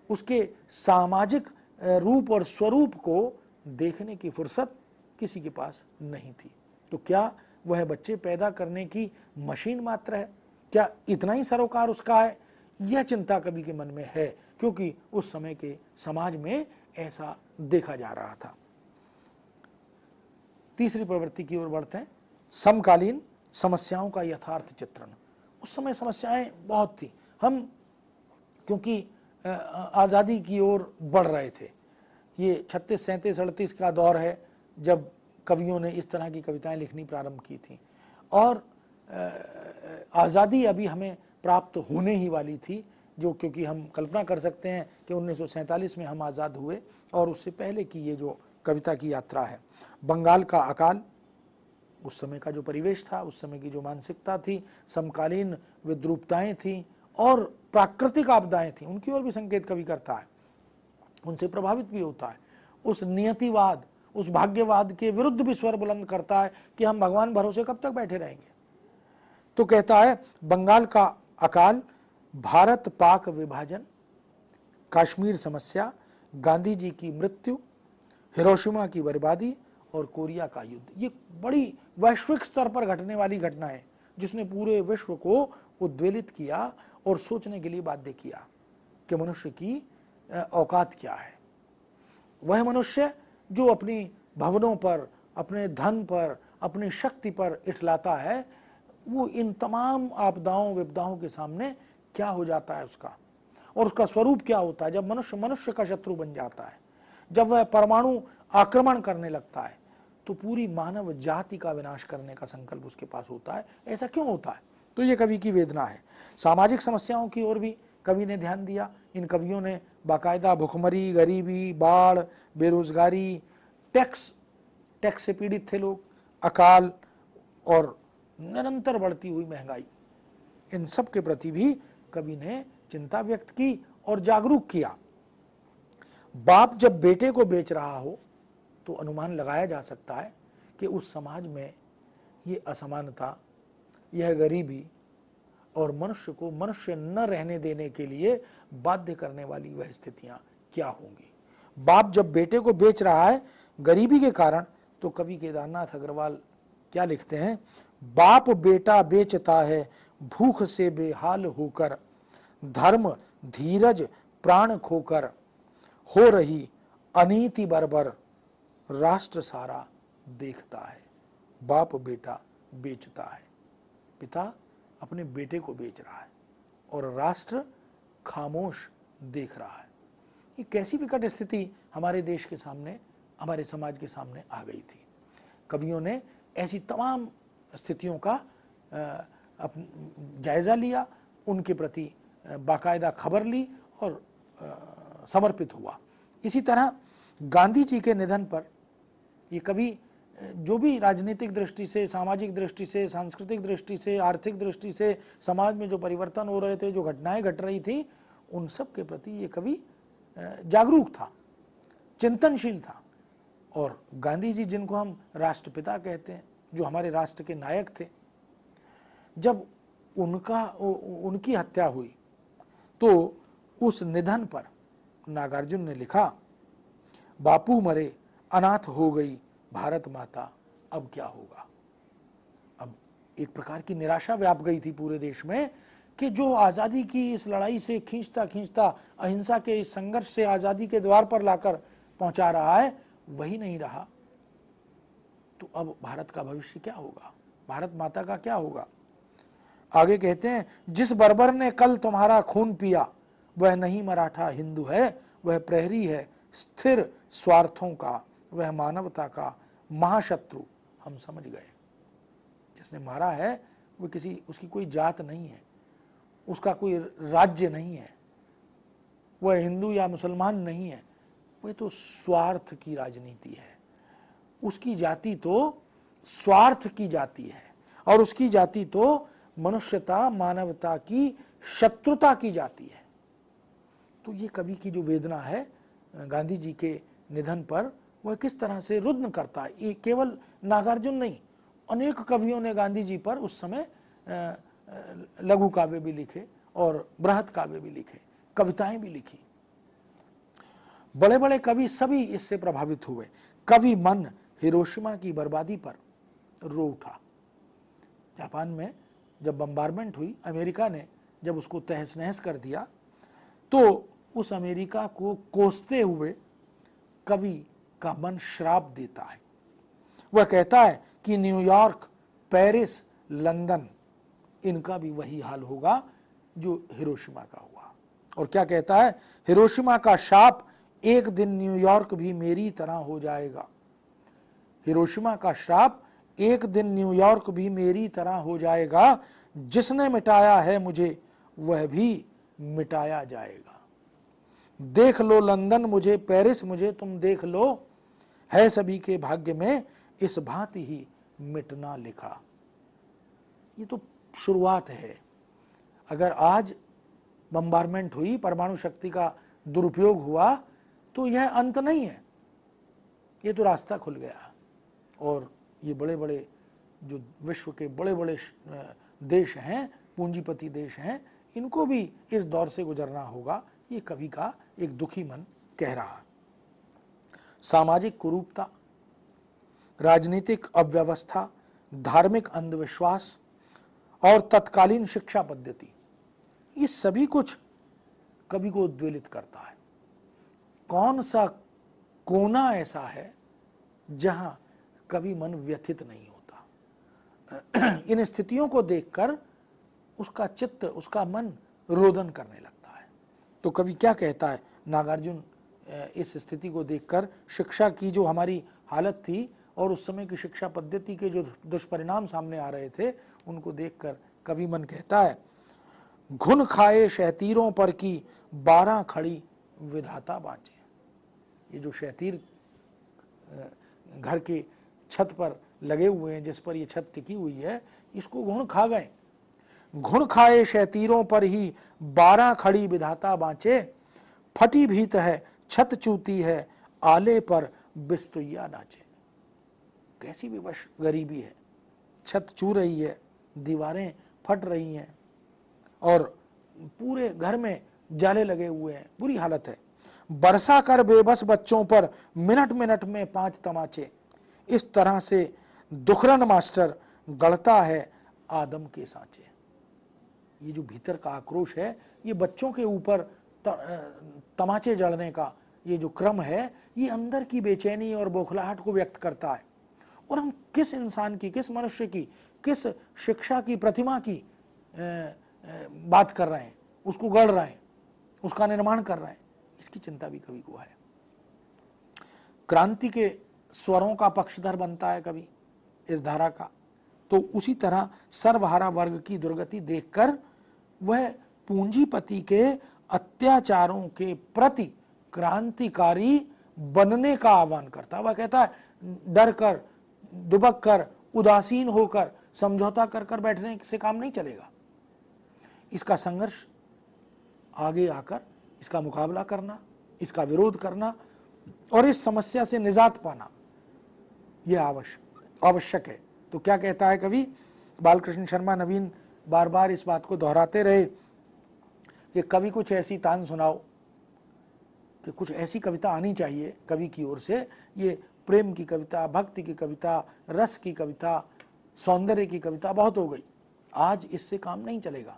[SPEAKER 2] उसके सामाजिक रूप और स्वरूप को देखने की फुर्सत किसी के पास नहीं थी। तो क्या वह बच्चे पैदा करने की मशीन मात्र है? क्या इतना ही सरोकार उसका है? यह चिंता कवि के मन में है, क्योंकि उस समय के समाज में ऐसा देखा जा रहा था। तीसरी प्रवृत्ति की ओर बढ़ते हैं, समकालीन समस्याओं का यथार्थ चित्रण। उस समय समस्याएं बहुत थी। हम क्योंकि आज़ादी की ओर बढ़ रहे थे, ये 36, 37, 38 का दौर है जब कवियों ने इस तरह की कविताएं लिखनी प्रारंभ की थी, और आज़ादी अभी हमें प्राप्त होने ही वाली थी, जो क्योंकि हम कल्पना कर सकते हैं कि 1947 में हम आज़ाद हुए, और उससे पहले की ये जो कविता की यात्रा है। बंगाल का अकाल, उस समय का जो परिवेश था, उस समय की जो मानसिकता थी, समकालीन विद्रूपताएं थीं और प्राकृतिक आपदाएं थीं, उनकी ओर भी संकेत कवि करता है, उनसे प्रभावित भी होता है। उस नियतिवाद, उस भाग्यवाद के विरुद्ध भी स्वर बुलंद करता है कि हम भगवान भरोसे कब तक बैठे रहेंगे। तो कहता है, बंगाल का अकाल, भारत पाक विभाजन, कश्मीर समस्या, गांधी जी की मृत्यु, हिरोशिमा की बर्बादी और कोरिया का युद्ध, ये बड़ी वैश्विक स्तर पर घटने वाली घटना है, जिसने पूरे विश्व को उद्वेलित किया और सोचने के लिए बाध्य किया कि मनुष्य की औकात क्या है। वह मनुष्य जो अपनी भवनों पर, अपने धन पर, अपनी शक्ति पर इठलाता है, वो इन तमाम आपदाओं विपदाओं के सामने क्या हो जाता है उसका, और उसका स्वरूप क्या होता है जब मनुष्य मनुष्य का शत्रु बन जाता है, जब वह परमाणु आक्रमण करने लगता है, तो पूरी मानव जाति का विनाश करने का संकल्प उसके पास होता है। ऐसा क्यों होता है? तो ये कवि की वेदना है। सामाजिक समस्याओं की ओर भी कवि ने ध्यान दिया। इन कवियों ने बाकायदा भुखमरी, गरीबी, बाढ़, बेरोजगारी, टैक्स से पीड़ित थे लोग, अकाल और निरंतर बढ़ती हुई महंगाई, इन सब के प्रति भी कवि ने चिंता व्यक्त की और जागरूक किया। बाप जब बेटे को बेच रहा हो तो अनुमान लगाया जा सकता है कि उस समाज में ये असमानता, यह गरीबी और मनुष्य को मनुष्य न रहने देने के लिए बाध्य करने वाली वह स्थितियां क्या होंगी। बाप जब बेटे को बेच रहा है गरीबी के कारण, तो कवि केदारनाथ अग्रवाल क्या लिखते हैं, बाप बेटा बेचता है भूख से बेहाल होकर, धर्म धीरज प्राण खोकर, हो रही अनीति बर्बर राष्ट्र सारा देखता है। बाप बेटा बेचता है, पिता अपने बेटे को बेच रहा है और राष्ट्र खामोश देख रहा है। ये कैसी विकट स्थिति हमारे देश के सामने, हमारे समाज के सामने आ गई थी। कवियों ने ऐसी तमाम स्थितियों का जायजा लिया, उनके प्रति बाकायदा खबर ली और समर्पित हुआ। इसी तरह गांधी जी के निधन पर ये कवि जो भी राजनीतिक दृष्टि से, सामाजिक दृष्टि से, सांस्कृतिक दृष्टि से, आर्थिक दृष्टि से समाज में जो परिवर्तन हो रहे थे, जो घटनाएं घट रही थी, उन सब के प्रति ये कवि जागरूक था, चिंतनशील था। और गांधी जी, जिनको हम राष्ट्रपिता कहते हैं, जो हमारे राष्ट्र के नायक थे, जब उनकी हत्या हुई तो उस निधन पर नागार्जुन ने लिखा, बापू मरे अनाथ हो गई भारत माता, अब क्या होगा। एक प्रकार की निराशा व्याप गई थी पूरे देश में कि जो आज़ादी की इस लड़ाई से खींचता खींचता अहिंसा के इस संघर्ष से आज़ादी के द्वार पर लाकर पहुंचा रहा है, वही नहीं रहा। तो अब भारत का भविष्य क्या होगा, भारत माता का क्या होगा? आगे कहते हैं, जिस बर्बर ने कल तुम्हारा खून पिया, वह नहीं मराठा हिंदू है, वह प्रहरी है स्थिर स्वार्थों का, वह मानवता का महाशत्रु हम समझ गए। जिसने मारा है वो उसकी कोई जात नहीं है, उसका कोई राज्य नहीं है, वह हिंदू या मुसलमान नहीं है, वह तो स्वार्थ की राजनीति है। उसकी जाति तो स्वार्थ की जाति है और उसकी जाति तो मनुष्यता मानवता की शत्रुता की जाति है। तो ये कवि की जो वेदना है गांधी जी के निधन पर, वह किस तरह से रुद्न करता है। ये केवल नागार्जुन नहीं, अनेक कवियों ने गांधी जी पर उस समय लघु काव्य भी लिखे और बृहत काव्य भी लिखे, कविताएं भी लिखी। बड़े बड़े कवि सभी इससे प्रभावित हुए। कवि मन हिरोशिमा की बर्बादी पर रो उठा। जापान में जब बम्बारमेंट हुई, अमेरिका ने जब उसको तहस नहस कर दिया, तो उस अमेरिका को कोसते हुए कवि का मन श्राप देता है। वह कहता है कि न्यूयॉर्क, पेरिस, लंदन, इनका भी वही हाल होगा जो हिरोशिमा का हुआ। और क्या कहता है, हिरोशिमा का शाप, एक दिन न्यूयॉर्क भी मेरी तरह हो जाएगा। हिरोशिमा का श्राप, एक दिन न्यूयॉर्क भी मेरी तरह हो जाएगा। जिसने मिटाया है मुझे वह भी मिटाया जाएगा। देख लो लंदन मुझे, पेरिस मुझे, तुम देख लो, है सभी के भाग्य में इस भांति ही मिटना लिखा। ये तो शुरुआत है। अगर आज बम्बारमेंट हुई, परमाणु शक्ति का दुरुपयोग हुआ, तो यह अंत नहीं है, ये तो रास्ता खुल गया। और ये बड़े बड़े जो विश्व के बड़े बड़े देश हैं, पूंजीपति देश हैं, इनको भी इस दौर से गुजरना होगा, ये कवि का एक दुखी मन कह रहा है। सामाजिक कुरूपता, राजनीतिक अव्यवस्था, धार्मिक अंधविश्वास और तत्कालीन शिक्षा पद्धति, ये सभी कुछ कवि को उद्वेलित करता है। कौन सा कोना ऐसा है जहां कवि मन व्यथित नहीं होता? इन स्थितियों को देखकर उसका चित्त, उसका मन रोदन करने लगता है। तो कवि क्या कहता है, नागार्जुन इस स्थिति को देखकर, शिक्षा की जो हमारी हालत थी और उस समय की शिक्षा पद्धति के जो दुष्परिणाम सामने आ रहे थे, उनको देखकर कवि मन कहता है, घुन खाए शहतीरों पर की 12 खड़ी विधाता बाँचे। ये जो शहतीर घर के छत पर लगे हुए हैं, जिस पर ये छत टिकी हुई है, इसको घुन खा गए। घुन खाए शहतीरों पर ही 12 खड़ी विधाता बाँचे। फटी भीत है, छत चूती है, आले पर बिस्तुइया नाचे। कैसी विवश गरीबी है, छत चू रही है, दीवारें फट रही हैं और पूरे घर में जाले लगे हुए हैं, बुरी हालत है। बरसा कर बेबस बच्चों पर मिनट मिनट में 5 तमाचे। इस तरह से दुखरन मास्टर गढ़ता है आदम के सांचे। ये जो भीतर का आक्रोश है, ये बच्चों के ऊपर तमाचे जड़ने का ये जो क्रम है, ये अंदर की बेचैनी और बौखलाहट को व्यक्त करता है। और हम किस इंसान की, किस मनुष्य की, किस शिक्षा की प्रतिमा की बात कर रहे हैं, उसको गढ़ रहे हैं, उसका निर्माण कर रहे हैं, इसकी चिंता भी कवि को है। क्रांति के स्वरों का पक्षधर बनता है कवि इस धारा का। तो उसी तरह सर्वहारा वर्ग की दुर्गति देखकर वह पूंजीपति के अत्याचारों के प्रति क्रांतिकारी बनने का आह्वान करता है। वह कहता है, डर कर, दुबक कर, उदासीन होकर, समझौता कर कर बैठने से काम नहीं चलेगा। इसका संघर्ष आगे आकर इसका मुकाबला करना, इसका विरोध करना और इस समस्या से निजात पाना, यह आवश्यक है। तो क्या कहता है कवि? बालकृष्ण शर्मा नवीन बार बार इस बात को दोहराते रहे कि कवि कुछ ऐसी तान सुनाओ, कि कुछ ऐसी कविता आनी चाहिए कवि की ओर से। ये प्रेम की कविता, भक्ति की कविता, रस की कविता, सौंदर्य की कविता बहुत हो गई, आज इससे काम नहीं चलेगा।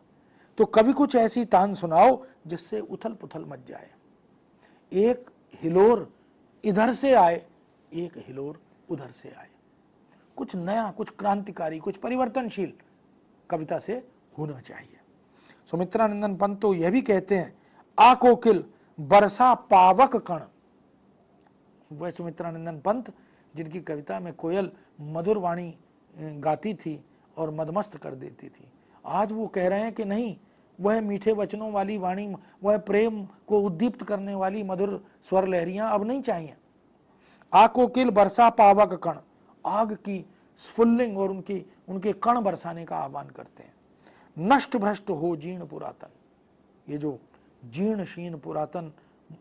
[SPEAKER 2] तो कभी कुछ ऐसी तान सुनाओ जिससे उथल पुथल मच जाए, एक हिलोर इधर से आए, एक हिलोर उधर से आए। कुछ नया, कुछ क्रांतिकारी, कुछ परिवर्तनशील कविता से होना चाहिए। सुमित्रानंदन पंत तो यह भी कहते हैं, आ कोकिल बरसा पावक कण। वह सुमित्रानंदन पंत जिनकी कविता में कोयल मधुर वाणी गाती थी और मदमस्त कर देती थी, आज वो कह रहे हैं कि नहीं, वह मीठे वचनों वाली वाणी, वह प्रेम को उद्दीप्त करने वाली मधुर स्वर लहरियां अब नहीं चाहिए। आ कोकिल बरसा पावक कण, आग की स्फुल्लिंग और उनके कण बरसाने का आह्वान करते हैं। नष्ट भ्रष्ट हो जीर्ण पुरातन, ये जो जीर्ण शीर्ण पुरातन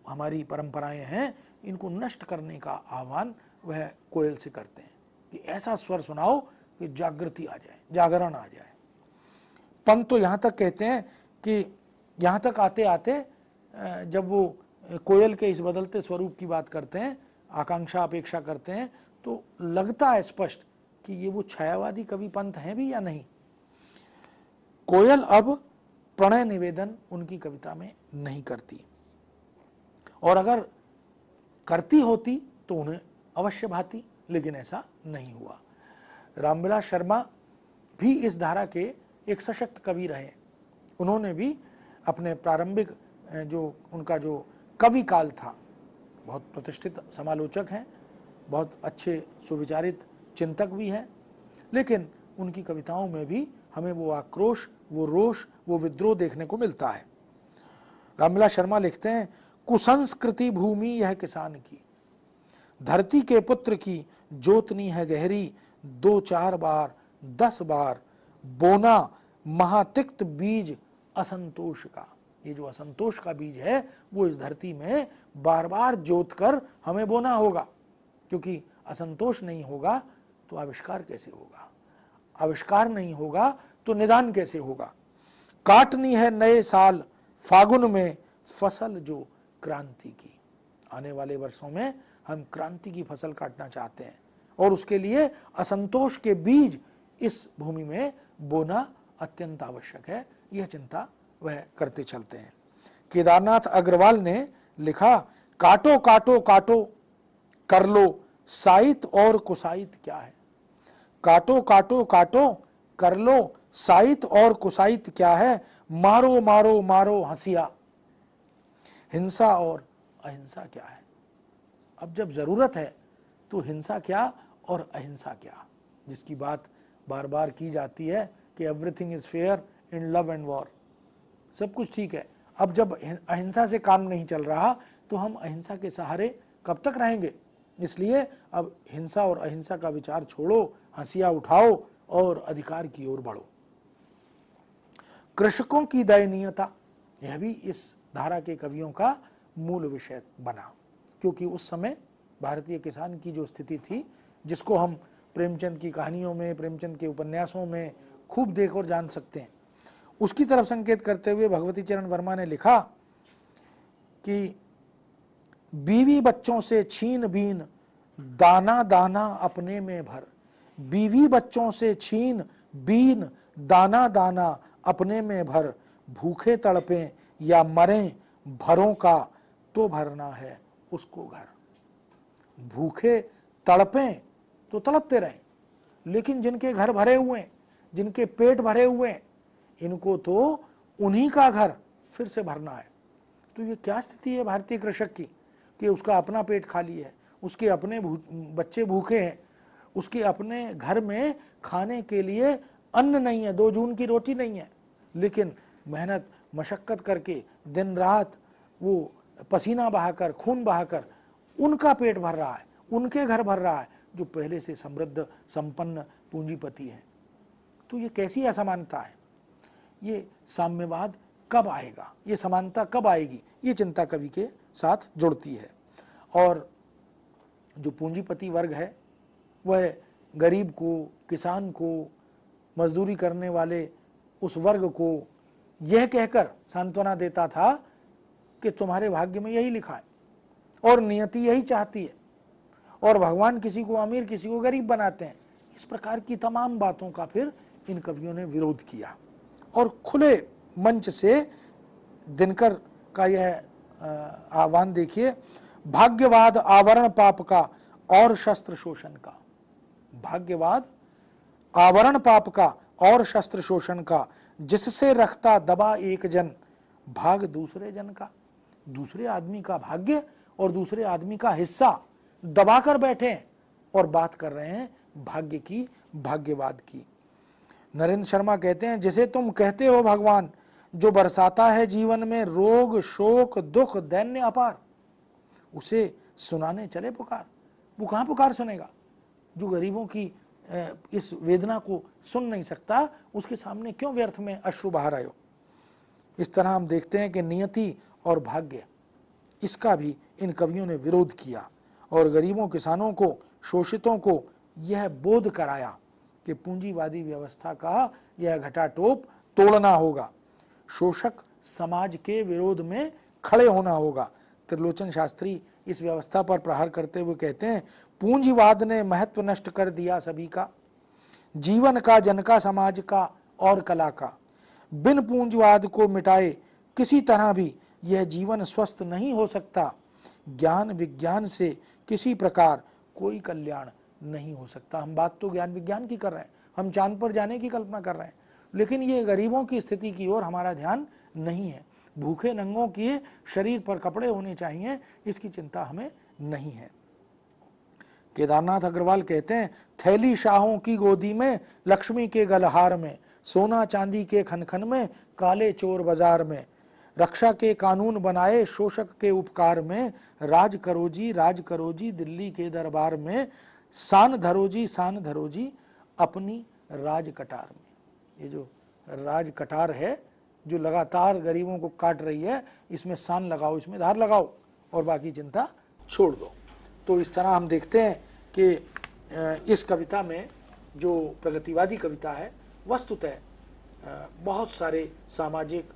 [SPEAKER 2] हमारी परंपराएं हैं, इनको नष्ट करने का आह्वान वह कोयल से करते हैं कि ऐसा स्वर सुनाओ कि जागृति आ जाए, जागरण आ जाए। पंत तो यहाँ तक कहते हैं कि यहाँ तक आते आते जब वो कोयल के इस बदलते स्वरूप की बात करते हैं, आकांक्षा अपेक्षा करते हैं, तो लगता है स्पष्ट कि ये वो छायावादी कवि पंत हैं भी या नहीं। कोयल अब प्रणय निवेदन उनकी कविता में नहीं करती, और अगर करती होती तो उन्हें अवश्य भाती, लेकिन ऐसा नहीं हुआ। रामविलास शर्मा भी इस धारा के एक सशक्त कवि रहे। उन्होंने भी अपने प्रारंभिक जो उनका जो कवि काल था, बहुत प्रतिष्ठित समालोचक हैं, बहुत अच्छे सुविचारित चिंतक भी हैं, लेकिन उनकी कविताओं में भी हमें वो आक्रोश, वो रोष, वो विद्रोह देखने को मिलता है। रामविलास शर्मा लिखते हैं, कुसंस्कृति भूमि यह किसान की, धरती के पुत्र की जोतनी है गहरी, 2-4 बार 10 बार बोना महातिक्त बीज असंतोष का। ये जो असंतोष का बीज है वो इस धरती में बार बार जोत कर हमें बोना होगा, क्योंकि असंतोष नहीं होगा तो आविष्कार कैसे होगा, आविष्कार नहीं होगा तो निदान कैसे होगा। काटनी है नए साल फागुन में फसल जो क्रांति की, आने वाले वर्षों में हम क्रांति की फसल काटना चाहते हैं, और उसके लिए असंतोष के बीज इस भूमि में बोना अत्यंत आवश्यक है। यह चिंता वह करते चलते हैं। केदारनाथ अग्रवाल ने लिखा, काटो काटो काटो कर लो साहित और कुसाहित क्या है। काटो काटो काटो कर लो साहित और कुसाहित क्या है, मारो मारो मारो हंसिया, हिंसा और अहिंसा क्या है। अब जब जरूरत है तो हिंसा क्या और अहिंसा क्या, जिसकी बात बार बार की जाती है कि everything is fair in love and war, सब कुछ ठीक है। अब जब अहिंसा से काम नहीं चल रहा तो हम अहिंसा के सहारे कब तक रहेंगे। इसलिए अब हिंसा और अहिंसा का विचार छोड़ो, हंसिया उठाओ और अधिकार की ओर बढ़ो। कृषकों की दयनीयता, यह भी इस धारा के कवियों का मूल विषय बना, क्योंकि उस समय भारतीय किसान की जो स्थिति थी, जिसको हम प्रेमचंद की कहानियों में, प्रेमचंद के उपन्यासों में खूब देख और जान सकते हैं, उसकी तरफ संकेत करते हुए भगवती चरण वर्मा ने लिखा कि बीवी बच्चों से छीन बीन दाना दाना अपने में भर, बीवी बच्चों से छीन बीन दाना दाना अपने में भर, भूखे तड़पें या मरें भरों का तो भरना है उसको घर। भूखे तड़पें तो तड़पते रहें, लेकिन जिनके घर भरे हुए हैं, जिनके पेट भरे हुए हैं, इनको तो उन्हीं का घर फिर से भरना है। तो ये क्या स्थिति है भारतीय कृषक की कि उसका अपना पेट खाली है, उसके अपने बच्चे भूखे हैं, उसके अपने घर में खाने के लिए अन्न नहीं है, 2 जून की रोटी नहीं है, लेकिन मेहनत मशक्कत करके दिन रात वो पसीना बहाकर, खून बहाकर उनका पेट भर रहा है, उनके घर भर रहा है जो पहले से समृद्ध संपन्न पूंजीपति हैं। तो ये कैसी असमानता है, ये साम्यवाद कब आएगा, ये समानता कब आएगी, ये चिंता कवि के साथ जुड़ती है। और जो पूंजीपति वर्ग है वह गरीब को, किसान को, मजदूरी करने वाले उस वर्ग को यह कहकर सांत्वना देता था कि तुम्हारे भाग्य में यही लिखा है और नियति यही चाहती है, और भगवान किसी को अमीर किसी को गरीब बनाते हैं, इस प्रकार की तमाम बातों का फिर इन कवियों ने विरोध किया। और खुले मंच से दिनकर का यह आह्वान देखिए, भाग्यवाद आवरण पाप का और शस्त्र शोषण का। भाग्यवाद आवरण पाप का और शस्त्र शोषण का, जिससे रखता दबा एक जन भाग दूसरे जन का। दूसरे आदमी का भाग्य और दूसरे आदमी का हिस्सा दबाकर बैठे और बात कर रहे हैं भाग्य की, भाग्यवाद की। नरेंद्र शर्मा कहते हैं, जिसे तुम कहते हो भगवान, जो बरसाता है जीवन में रोग शोक दुख दैन्य अपार, उसे सुनाने चले पुकार। वो कहाँ पुकार सुनेगा? जो गरीबों की इस वेदना को सुन नहीं सकता, उसके सामने क्यों व्यर्थ में अश्रु बहा रहे हो? इस तरह हम देखते हैं कि नियति और भाग्य, इसका भी इन कवियों ने विरोध किया और गरीबों किसानों को, शोषितों को यह बोध कराया कि पूंजीवादी व्यवस्था का यह घटाटोप तोड़ना होगा, शोषक समाज के विरोध में खड़े होना होगा। त्रिलोचन शास्त्री इस व्यवस्था पर प्रहार करते हुए कहते हैं, पूंजीवाद ने महत्व नष्ट कर दिया सभी का, जीवन का, जन का, समाज का और कला का। बिन पूंजीवाद को मिटाए किसी तरह भी यह जीवन स्वस्थ नहीं हो सकता। ज्ञान विज्ञान से किसी प्रकार कोई कल्याण नहीं हो सकता। हम बात तो ज्ञान विज्ञान की कर रहे हैं, हम चांद पर जाने की कल्पना कर रहे हैं, लेकिन ये गरीबों की स्थिति की ओर हमारा ध्यान नहीं है। भूखे नंगों के शरीर पर कपड़े होने चाहिए, इसकी चिंता हमें नहीं है। केदारनाथ अग्रवाल कहते हैं, थैली शाहों की गोदी में, लक्ष्मी के गलहार में, सोना चांदी के खनखन में, काले चोर बाजार में, रक्षा के कानून बनाए शोषक के उपकार में, राज करो जी दिल्ली के दरबार में, शान धरो जी अपनी राज कटार में। ये जो राज कटार है, जो लगातार गरीबों को काट रही है, इसमें शान लगाओ, इसमें धार लगाओ और बाकी चिंता छोड़ दो। तो इस तरह हम देखते हैं कि इस कविता में जो प्रगतिवादी कविता है, वस्तुतः बहुत सारे सामाजिक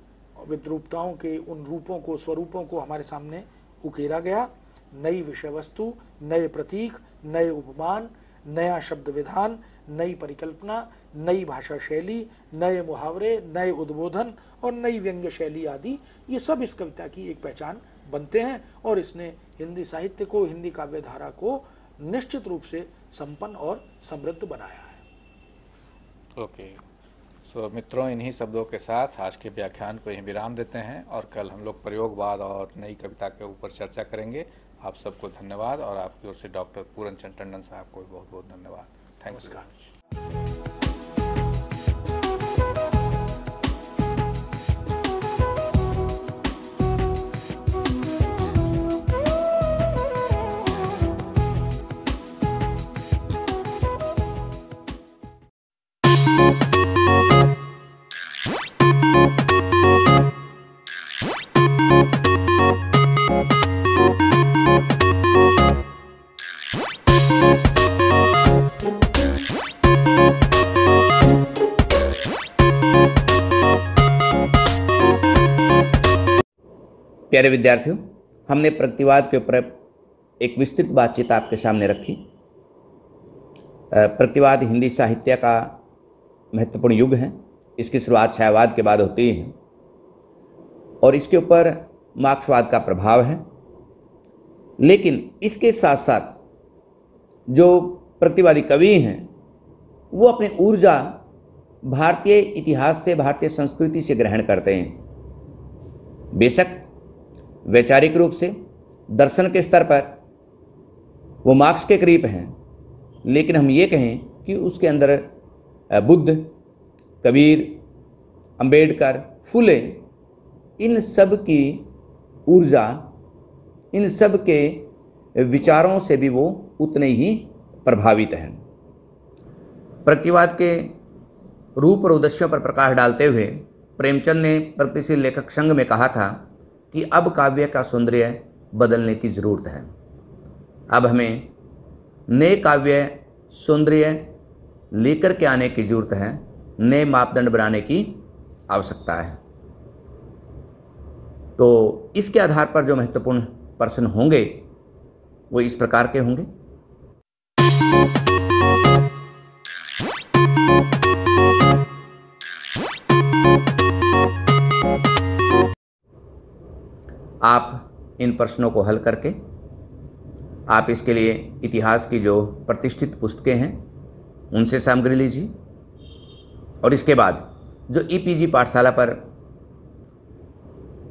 [SPEAKER 2] विद्रूपताओं के उन रूपों को, स्वरूपों को हमारे सामने उकेरा गया। नई विषय वस्तु, नए प्रतीक, नए उपमान, नया शब्द विधान, नई परिकल्पना, नई भाषा शैली, नए मुहावरे, नए उद्बोधन और नई व्यंग्य शैली आदि, ये सब इस कविता की एक पहचान बनते हैं और इसने हिंदी साहित्य को, हिंदी काव्य धारा को निश्चित रूप से संपन्न और समृद्ध बनाया है।
[SPEAKER 1] ओके, सो मित्रों, इन्हीं शब्दों के साथ आज के व्याख्यान को यहीं विराम देते हैं और कल हम लोग प्रयोगवाद और नई कविता के ऊपर चर्चा करेंगे। आप सबको धन्यवाद और आपकी ओर से डॉक्टर पूरन चंद टंडन साहब को बहुत बहुत धन्यवाद। Thank you.
[SPEAKER 3] प्यारे विद्यार्थियों, हमने प्रगतिवाद के ऊपर एक विस्तृत बातचीत आपके सामने रखी। प्रगतिवाद हिंदी साहित्य का महत्वपूर्ण युग है। इसकी शुरुआत छायावाद के बाद होती है और इसके ऊपर मार्क्सवाद का प्रभाव है। लेकिन इसके साथ साथ जो प्रगतिवादी कवि हैं वो अपनी ऊर्जा भारतीय इतिहास से, भारतीय संस्कृति से ग्रहण करते हैं। बेशक वैचारिक रूप से, दर्शन के स्तर पर वो मार्क्स के करीब हैं, लेकिन हम ये कहें कि उसके अंदर बुद्ध, कबीर, अंबेडकर, फुले, इन सब की ऊर्जा, इन सब के विचारों से भी वो उतने ही प्रभावित हैं। प्रगतिवाद के रूप और उद्देश्यों पर प्रकाश डालते हुए प्रेमचंद ने प्रगतिशील लेखक संघ में कहा था कि अब काव्य का सौंदर्य बदलने की ज़रूरत है। अब हमें नए काव्य सौंदर्य लेकर के आने की ज़रूरत है, नए मापदंड बनाने की आवश्यकता है। तो इसके आधार पर जो महत्वपूर्ण प्रश्न होंगे वो इस प्रकार के होंगे। आप इन प्रश्नों को हल करके आप इसके लिए इतिहास की जो प्रतिष्ठित पुस्तकें हैं उनसे सामग्री लीजिए, और इसके बाद जो ईपीजी पाठशाला पर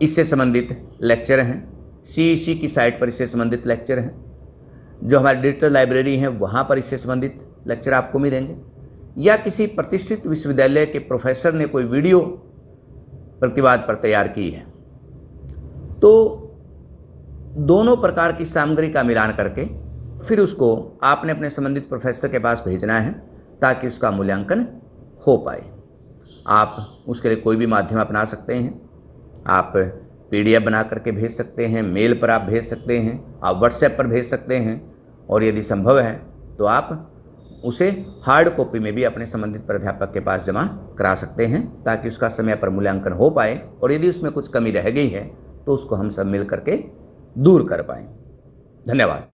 [SPEAKER 3] इससे संबंधित लेक्चर हैं, सीईसी की साइट पर इससे संबंधित लेक्चर हैं, जो हमारी डिजिटल लाइब्रेरी है वहाँ पर इससे संबंधित लेक्चर आपको मिलेंगे, या किसी प्रतिष्ठित विश्वविद्यालय के प्रोफेसर ने कोई वीडियो प्रतिवाद पर तैयार की है, तो दोनों प्रकार की सामग्री का मिलान करके फिर उसको आपने अपने संबंधित प्रोफेसर के पास भेजना है ताकि उसका मूल्यांकन हो पाए। आप उसके लिए कोई भी माध्यम अपना सकते हैं। आप पीडीएफ बना करके भेज सकते हैं, मेल पर आप भेज सकते हैं, आप व्हाट्सएप पर भेज सकते हैं, और यदि संभव है तो आप उसे हार्ड कॉपी में भी अपने संबंधित प्राध्यापक के पास जमा करा सकते हैं ताकि उसका समय पर मूल्यांकन हो पाए, और यदि उसमें कुछ कमी रह गई है तो उसको हम सब मिल करके दूर कर पाएँ। धन्यवाद।